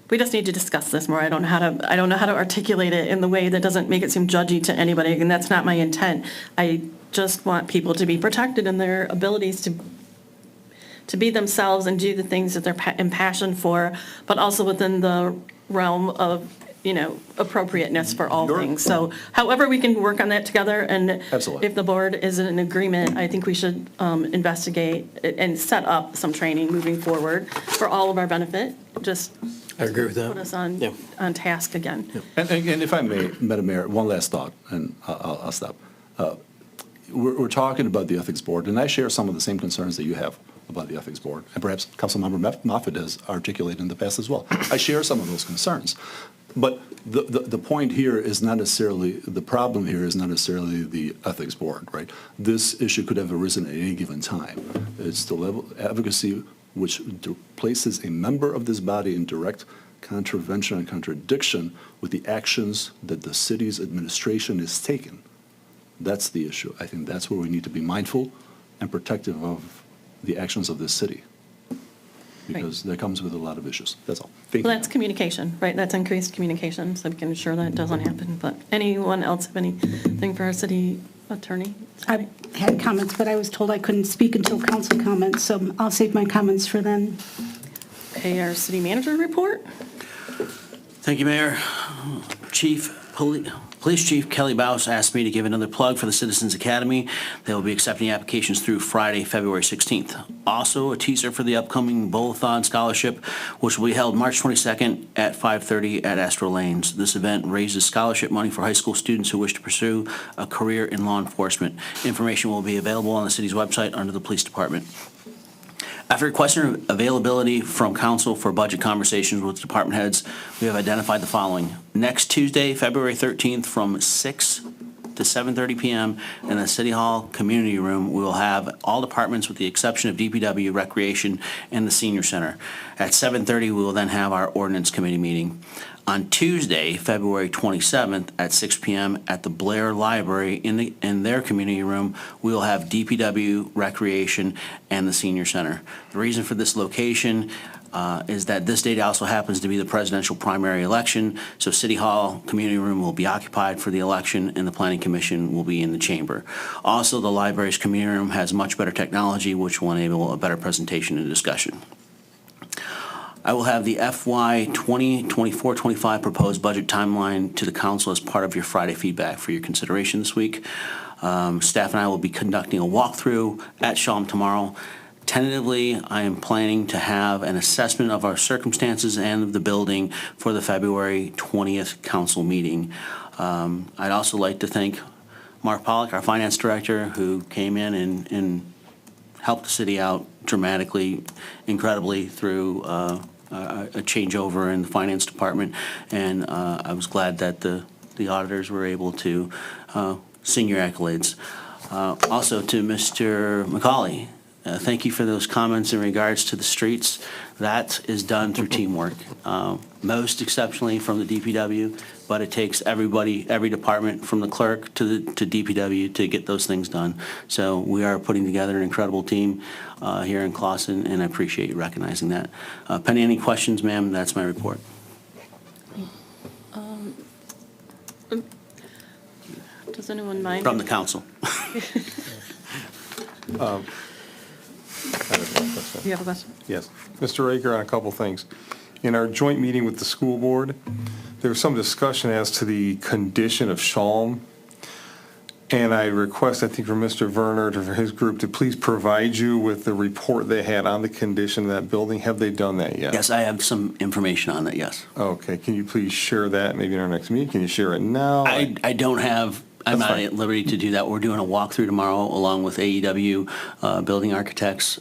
we just need to discuss this more. I don't know how to articulate it in the way that doesn't make it seem judgy to anybody, and that's not my intent. I just want people to be protected in their abilities to be themselves and do the things that they're impassioned for, but also within the realm of appropriateness for all things. So however we can work on that together, and Absolutely. if the board is in agreement, I think we should investigate and set up some training moving forward for all of our benefit. Just I agree with that. put us on task again. And if I may, Madam Mayor, one last thought, and I'll stop. We're talking about the Ethics Board, and I share some of the same concerns that you have about the Ethics Board, and perhaps Councilmember Moffitt has articulated in the past as well. I share some of those concerns. But the point here is not necessarily, the problem here is not necessarily the Ethics Board, right? This issue could have arisen at any given time. It's the level of advocacy which places a member of this body in direct contravention and contradiction with the actions that the city's administration is taking. That's the issue. I think that's where we need to be mindful and protective of the actions of this city, because that comes with a lot of issues. That's all. Thank you. Well, that's communication, right? That's increased communication, so we can ensure that doesn't happen. But anyone else have anything for our city attorney? I had comments, but I was told I couldn't speak until council comments, so I'll save my comments for then. our city manager report. Thank you, Mayor. Police Chief Kelly Baus asked me to give another plug for the Citizens Academy. They will be accepting applications through Friday, February 16th. Also, a teaser for the upcoming Bowl-a-thon Scholarship, which will be held March 22nd at 5:30 at Astro Lanes. This event raises scholarship money for high school students who wish to pursue a career in law enforcement. Information will be available on the city's website under the police department. After requesting availability from council for budget conversations with department heads, we have identified the following. Next Tuesday, February 13th, from 6 to 7:30 p.m. in the City Hall Community Room, we will have all departments with the exception of DPW, Recreation, and the Senior Center. At 7:30, we will then have our Ordinance Committee meeting. On Tuesday, February 27th at 6 p.m. at the Blair Library in their community room, we will have DPW, Recreation, and the Senior Center. The reason for this location is that this date also happens to be the presidential primary election, so City Hall Community Room will be occupied for the election and the Planning Commission will be in the chamber. Also, the library's community room has much better technology, which will enable a better presentation and discussion. I will have the FY 2024-25 proposed budget timeline to the council as part of your Friday feedback for your consideration this week. Staff and I will be conducting a walkthrough at Shalom tomorrow. Tentatively, I am planning to have an assessment of our circumstances and of the building for the February 20th council meeting. I'd also like to thank Mark Pollock, our finance director, who came in and helped the city out dramatically, incredibly through a changeover in the finance department, and I was glad that the auditors were able to sing your accolades. Also to Mr. McCauley, thank you for those comments in regards to the streets. That is done through teamwork, most exceptionally from the DPW, but it takes everybody, every department, from the clerk to DPW to get those things done. So we are putting together an incredible team here in Clawson, and I appreciate you recognizing that. Penny, any questions, ma'am? That's my report. Does anyone mind? From the council. You have a question? Yes. Mr. Raker, on a couple things. In our joint meeting with the school board, there was some discussion as to the condition of Shalom. And I request, I think, from Mr. Werner or for his group to please provide you with the report they had on the condition of that building. Have they done that yet? Yes, I have some information on that, yes. Okay. Can you please share that maybe in our next meeting? Can you share it now? I don't have, I'm That's not fine. at liberty to do that. We're doing a walkthrough tomorrow along with AEW building architects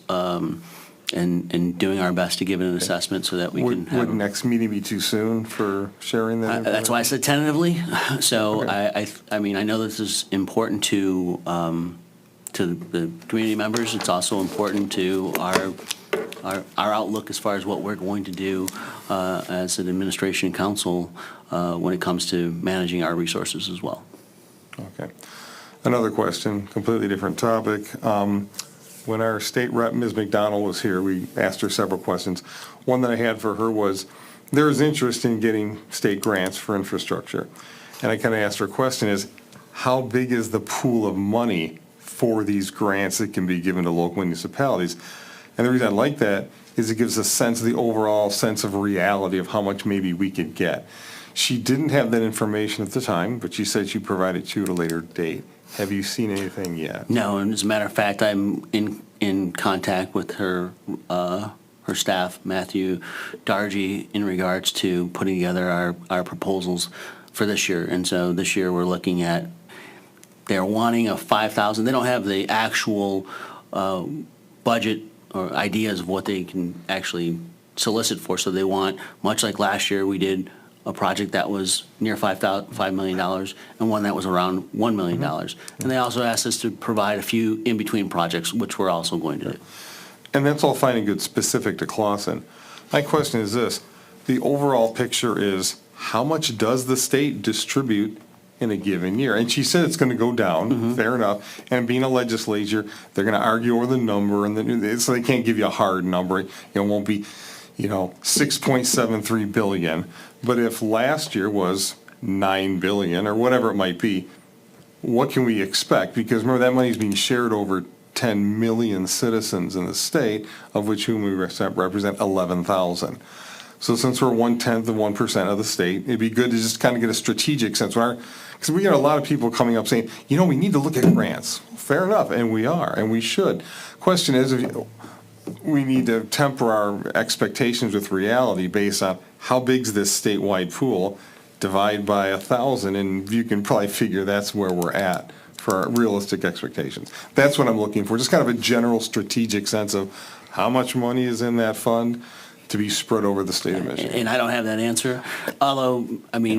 and doing our best to give it an assessment so that we can Would have. next meeting be too soon for sharing that? That's why I said tentatively. So I mean, I know this is important to the community members. It's also important to our outlook as far as what we're going to do as an administration and council when it comes to managing our resources as well. Okay. Another question, completely different topic. When our state rep, Ms. McDonald, was here, we asked her several questions. One that I had for her was, there's interest in getting state grants for infrastructure. And I kind of asked her question is, how big is the pool of money for these grants that can be given to local municipalities? And the reason I like that is it gives a sense of the overall sense of reality of how much maybe we could get. She didn't have that information at the time, but she said she'd provide it to you at a later date. Have you seen anything yet? No, and as a matter of fact, I'm in contact with her staff, Matthew Dargy, in regards to putting together our proposals for this year. And so this year we're looking at, they're wanting a 5,000. They don't have the actual budget or ideas of what they can actually solicit for. So they want, much like last year, we did a project that was near $5 million and one that was around $1 million. And they also asked us to provide a few in-between projects, which we're also going to do. And that's all fine and good, specific to Clawson. My question is this, the overall picture is, how much does the state distribute in a given year? And she said it's going to go down, fair enough, and being a legislature, they're going to argue over the number, and so they can't give you a hard number. It won't be, 6.73 billion. But if last year was 9 billion, or whatever it might be, what can we expect? Because remember, that money's being shared over 10 million citizens in the state, of which whom we represent 11,000. So since we're 1/10 of 1% of the state, it'd be good to just kind of get a strategic sense. Because we get a lot of people coming up saying, we need to look at grants. Fair enough, and we are, and we should. Question is, we need to temper our expectations with reality based on how big's this statewide pool, divide by 1,000, and you can probably figure that's where we're at for our realistic expectations. That's what I'm looking for, just kind of a general strategic sense of how much money is in that fund to be spread over the state of Michigan. And I don't have that answer, although,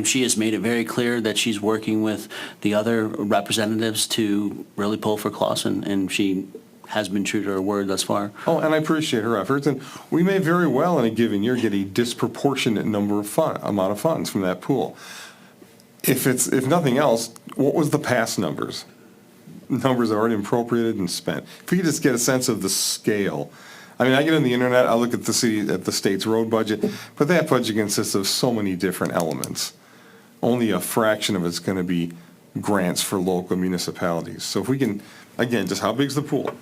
she has made it very clear that she's working with the other representatives to really pull for Clausen, and she has been true to her word thus far. Oh, and I appreciate her efforts, and we may very well in a given year get a disproportionate amount of funds from that pool. If nothing else, what was the past numbers? Numbers already appropriated and spent. If we could just get a sense of the scale. I get on the internet, I look at the state's road budget, but that budget consists of so many different elements. Only a fraction of it's going to be grants for local municipalities. So if we can, again, just how big's the pool?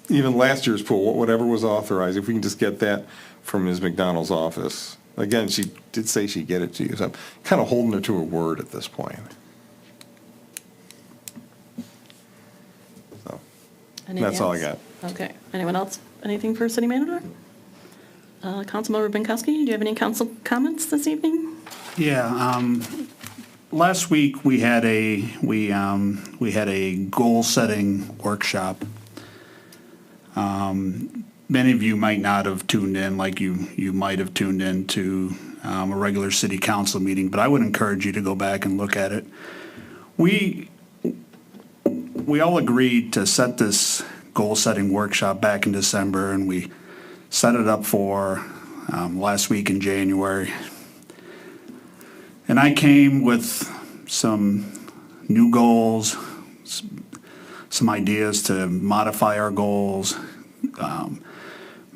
Even last year's pool, whatever was authorized, if we can just get that from Ms. McDonald's office. Again, she did say she'd get it to you, so I'm kind of holding her to her word at this point. So, that's all I got. Okay. Anyone else? Anything for City Manager? Councilmember Binkowski, do you have any council comments this evening? Yeah, last week we had a goal-setting workshop. Many of you might not have tuned in like you might have tuned in to a regular city council meeting, but I would encourage you to go back and look at it. We all agreed to set this goal-setting workshop back in December, and we set it up for last week in January. And I came with some new goals, some ideas to modify our goals.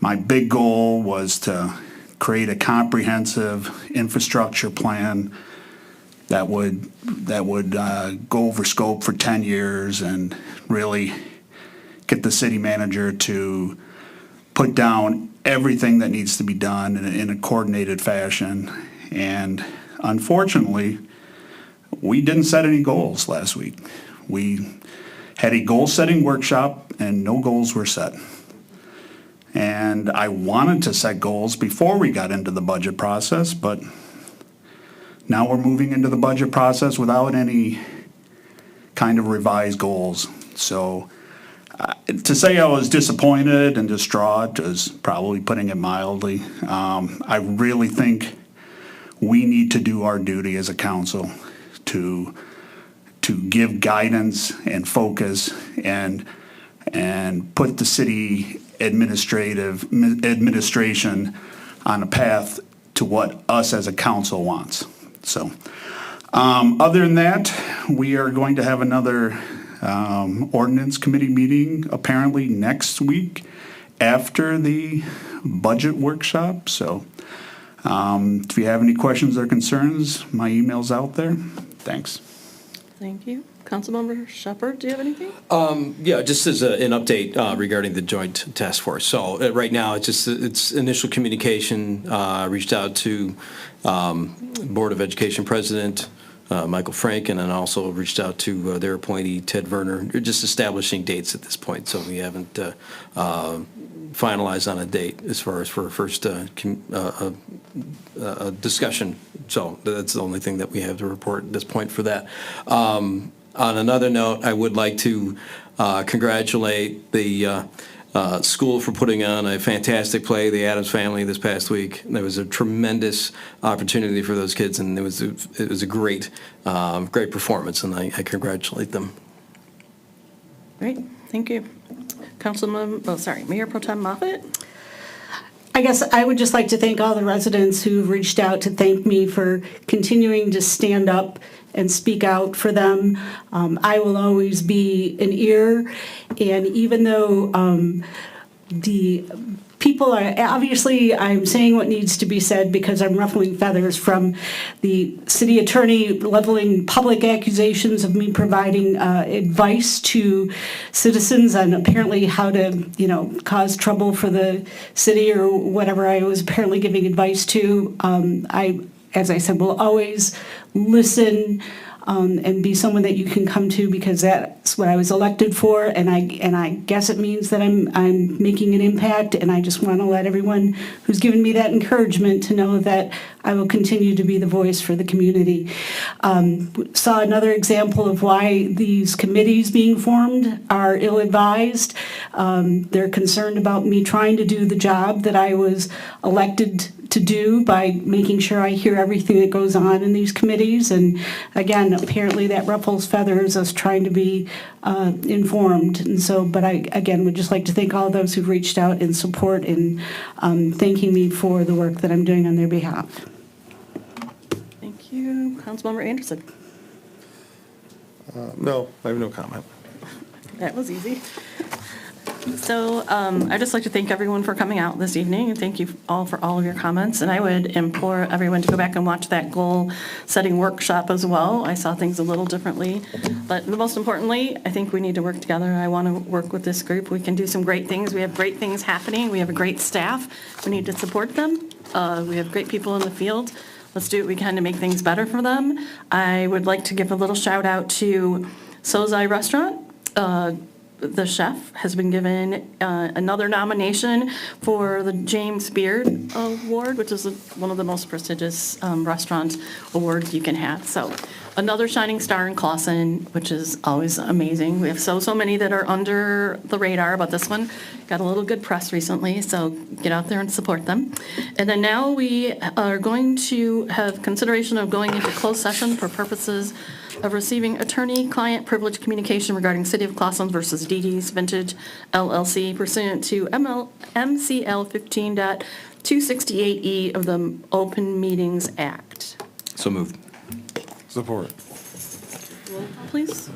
My big goal was to create a comprehensive infrastructure plan that would go over scope for 10 years and really get the city manager to put down everything that needs to be done in a coordinated fashion. And unfortunately, we didn't set any goals last week. We had a goal-setting workshop and no goals were set. And I wanted to set goals before we got into the budget process, but now we're moving into the budget process without any kind of revised goals. So to say I was disappointed and distraught is probably putting it mildly. I really think we need to do our duty as a council to give guidance and focus and put the city administration on a path to what us as a council wants. So other than that, we are going to have another ordinance committee meeting apparently next week after the budget workshop. So if you have any questions or concerns, my email's out there. Thanks. Thank you. Councilmember Shepherd, do you have anything? Yeah, just as an update regarding the joint task force. So right now, it's initial communication. Reached out to Board of Education President Michael Frank, and then also reached out to their appointee Ted Werner. They're just establishing dates at this point, so we haven't finalized on a date as far as for a first discussion. So that's the only thing that we have to report at this point for that. On another note, I would like to congratulate the school for putting on a fantastic play, The Addams Family, this past week. There was a tremendous opportunity for those kids, and it was a great performance, and I congratulate them. Great, thank you. Mayor Pro Tem Moffitt? I guess I would just like to thank all the residents who reached out to thank me for continuing to stand up and speak out for them. I will always be an ear, and even though the people are, obviously, I'm saying what needs to be said because I'm ruffling feathers from the city attorney leveling public accusations of me providing advice to citizens on apparently how to, cause trouble for the city or whatever I was apparently giving advice to. As I said, will always listen and be someone that you can come to because that's what I was elected for, and I guess it means that I'm making an impact, and I just want to let everyone who's given me that encouragement to know that I will continue to be the voice for the community. Saw another example of why these committees being formed are ill-advised. They're concerned about me trying to do the job that I was elected to do by making sure I hear everything that goes on in these committees. And again, apparently that ruffles feathers, us trying to be informed. And so, but I, again, would just like to thank all those who've reached out in support and thanking me for the work that I'm doing on their behalf. Thank you. Councilmember Anderson. No, I have no comment. That was easy. So I'd just like to thank everyone for coming out this evening, and thank you all for all of your comments. And I would implore everyone to go back and watch that goal-setting workshop as well. I saw things a little differently. But most importantly, I think we need to work together. I want to work with this group. We can do some great things. We have great things happening. We have a great staff. We need to support them. We have great people in the field. Let's do what we can to make things better for them. I would like to give a little shout out to Sozai Restaurant. The chef has been given another nomination for the James Beard Award, which is one of the most prestigious restaurant awards you can have. So another shining star in Clawson, which is always amazing. We have so many that are under the radar, but this one got a little good press recently, so get out there and support them. And then now we are going to have consideration of going into closed session for purposes of receiving attorney-client privilege communication regarding City of Clawson versus DD's Vintage LLC pursuant to MCL 15.268E of the Open Meetings Act. So moved. Support. Roll call, please.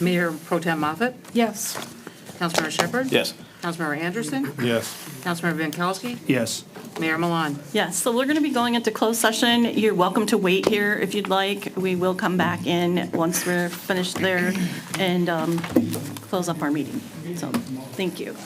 Mayor Pro Tem Moffett? Yes. Councilmember Shepherd? Yes. Councilmember Anderson? Yes. Councilmember Binkowski? Yes. Mayor Milan? Yes, so we're going to be going into closed session. You're welcome to wait here if you'd like. We will come back in once we're finished there and close up our meeting. So, thank you.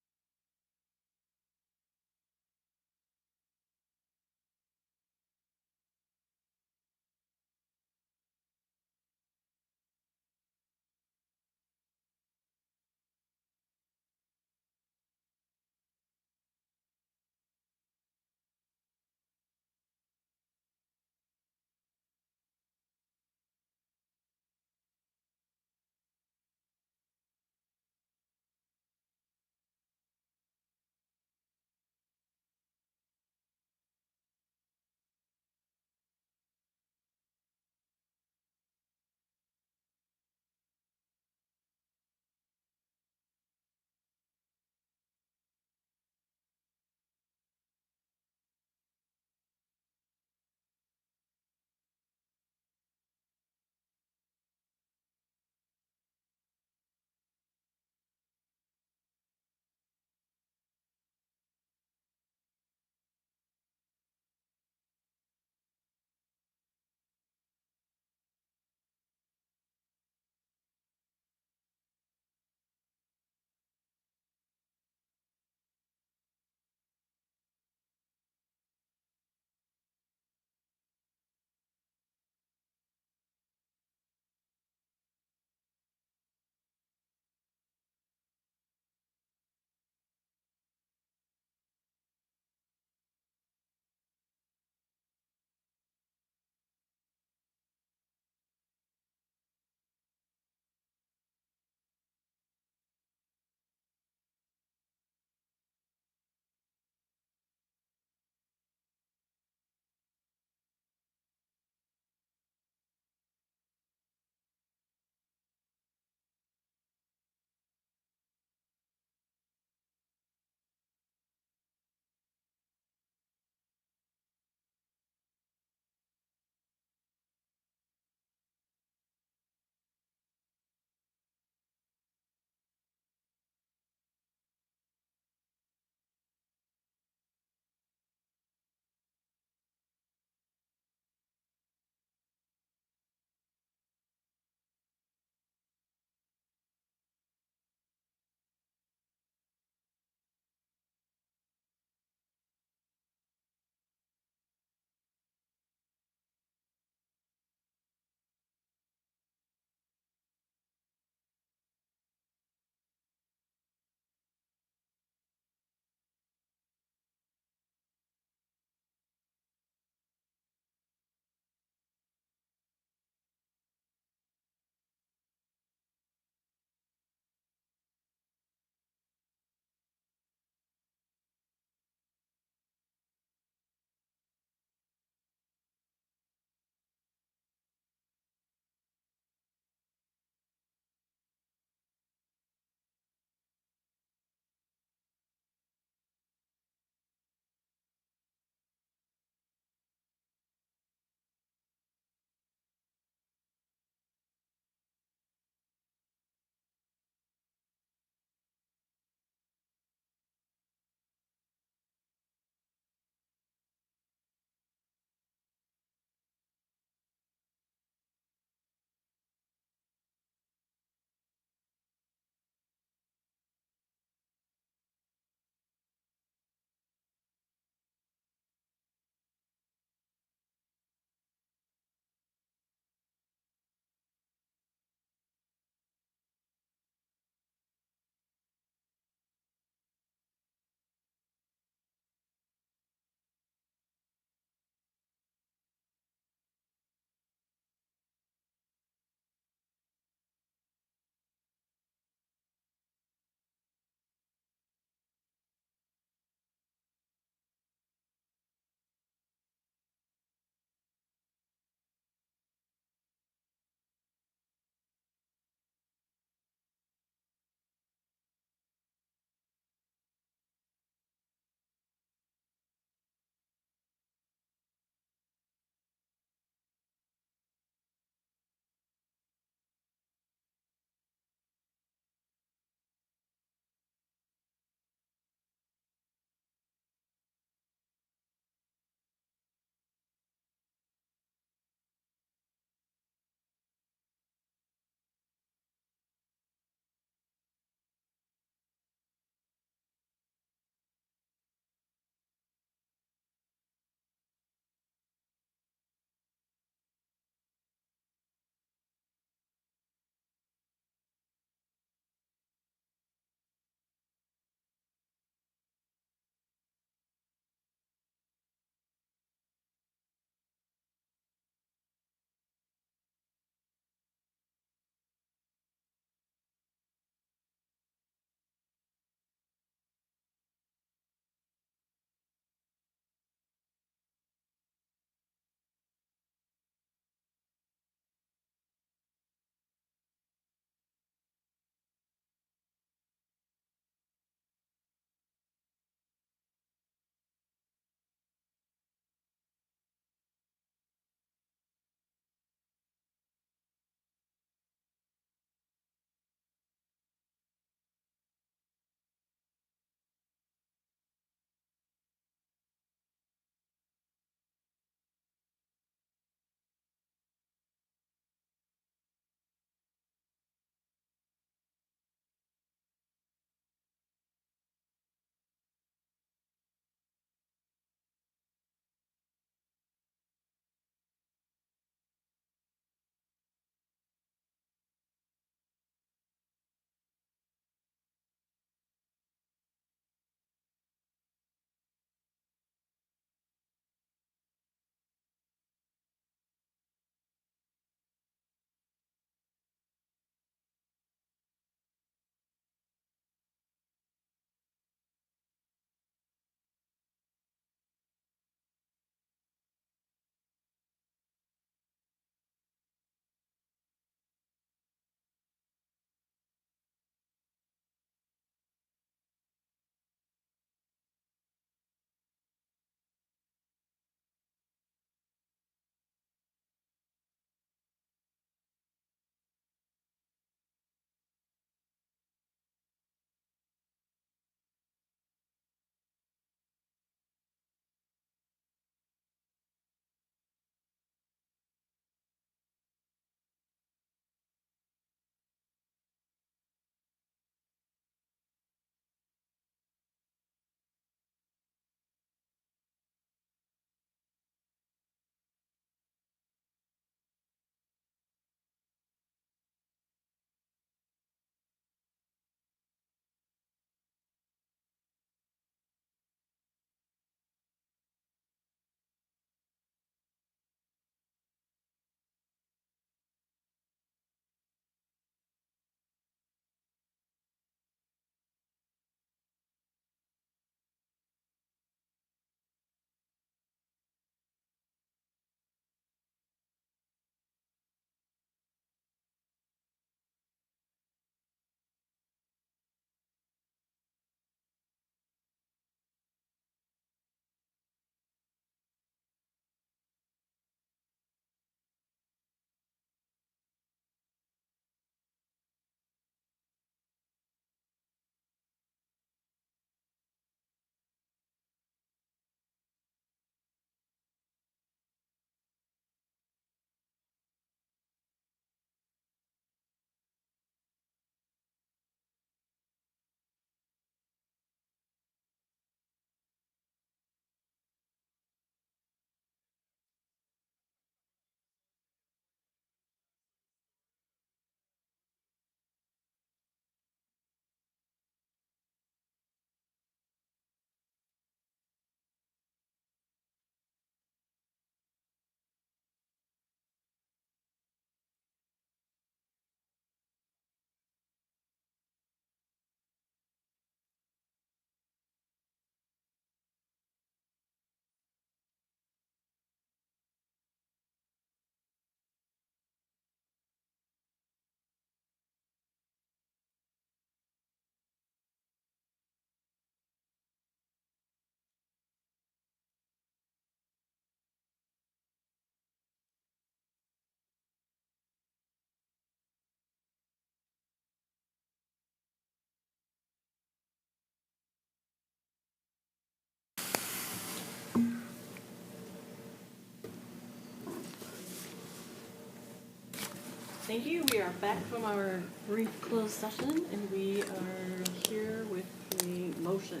Thank you. We are back from our brief closed session, and we are here with a motion.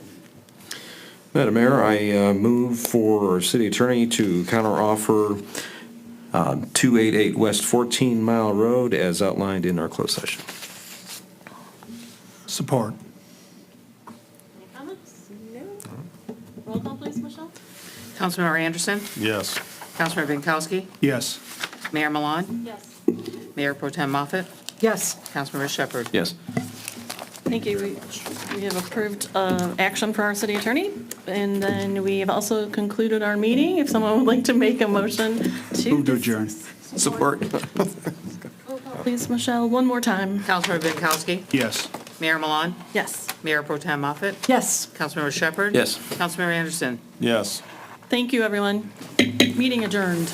Madam Mayor, I move for our city attorney to counteroffer 288 West 14 Mile Road as outlined in our closed session. Support. Any comments? No? Roll call, please, Michelle? Councilmember Anderson, Yes. Councilmember Binkowski, Yes. Mayor Milan, Yes. Mayor Pro Tem Moffett, Yes. Councilmember Shepherd. Yes. Thank you. We have approved action for our city attorney, and then we have also concluded our meeting. If someone would like to make a motion to. Move to adjourn. Support. Roll call, please, Michelle, one more time. Councilmember Binkowski, Yes. Mayor Milan, Yes. Mayor Pro Tem Moffett, Yes. Councilmember Shepherd. Yes. Councilmember Anderson. Yes. Thank you, everyone. Meeting adjourned.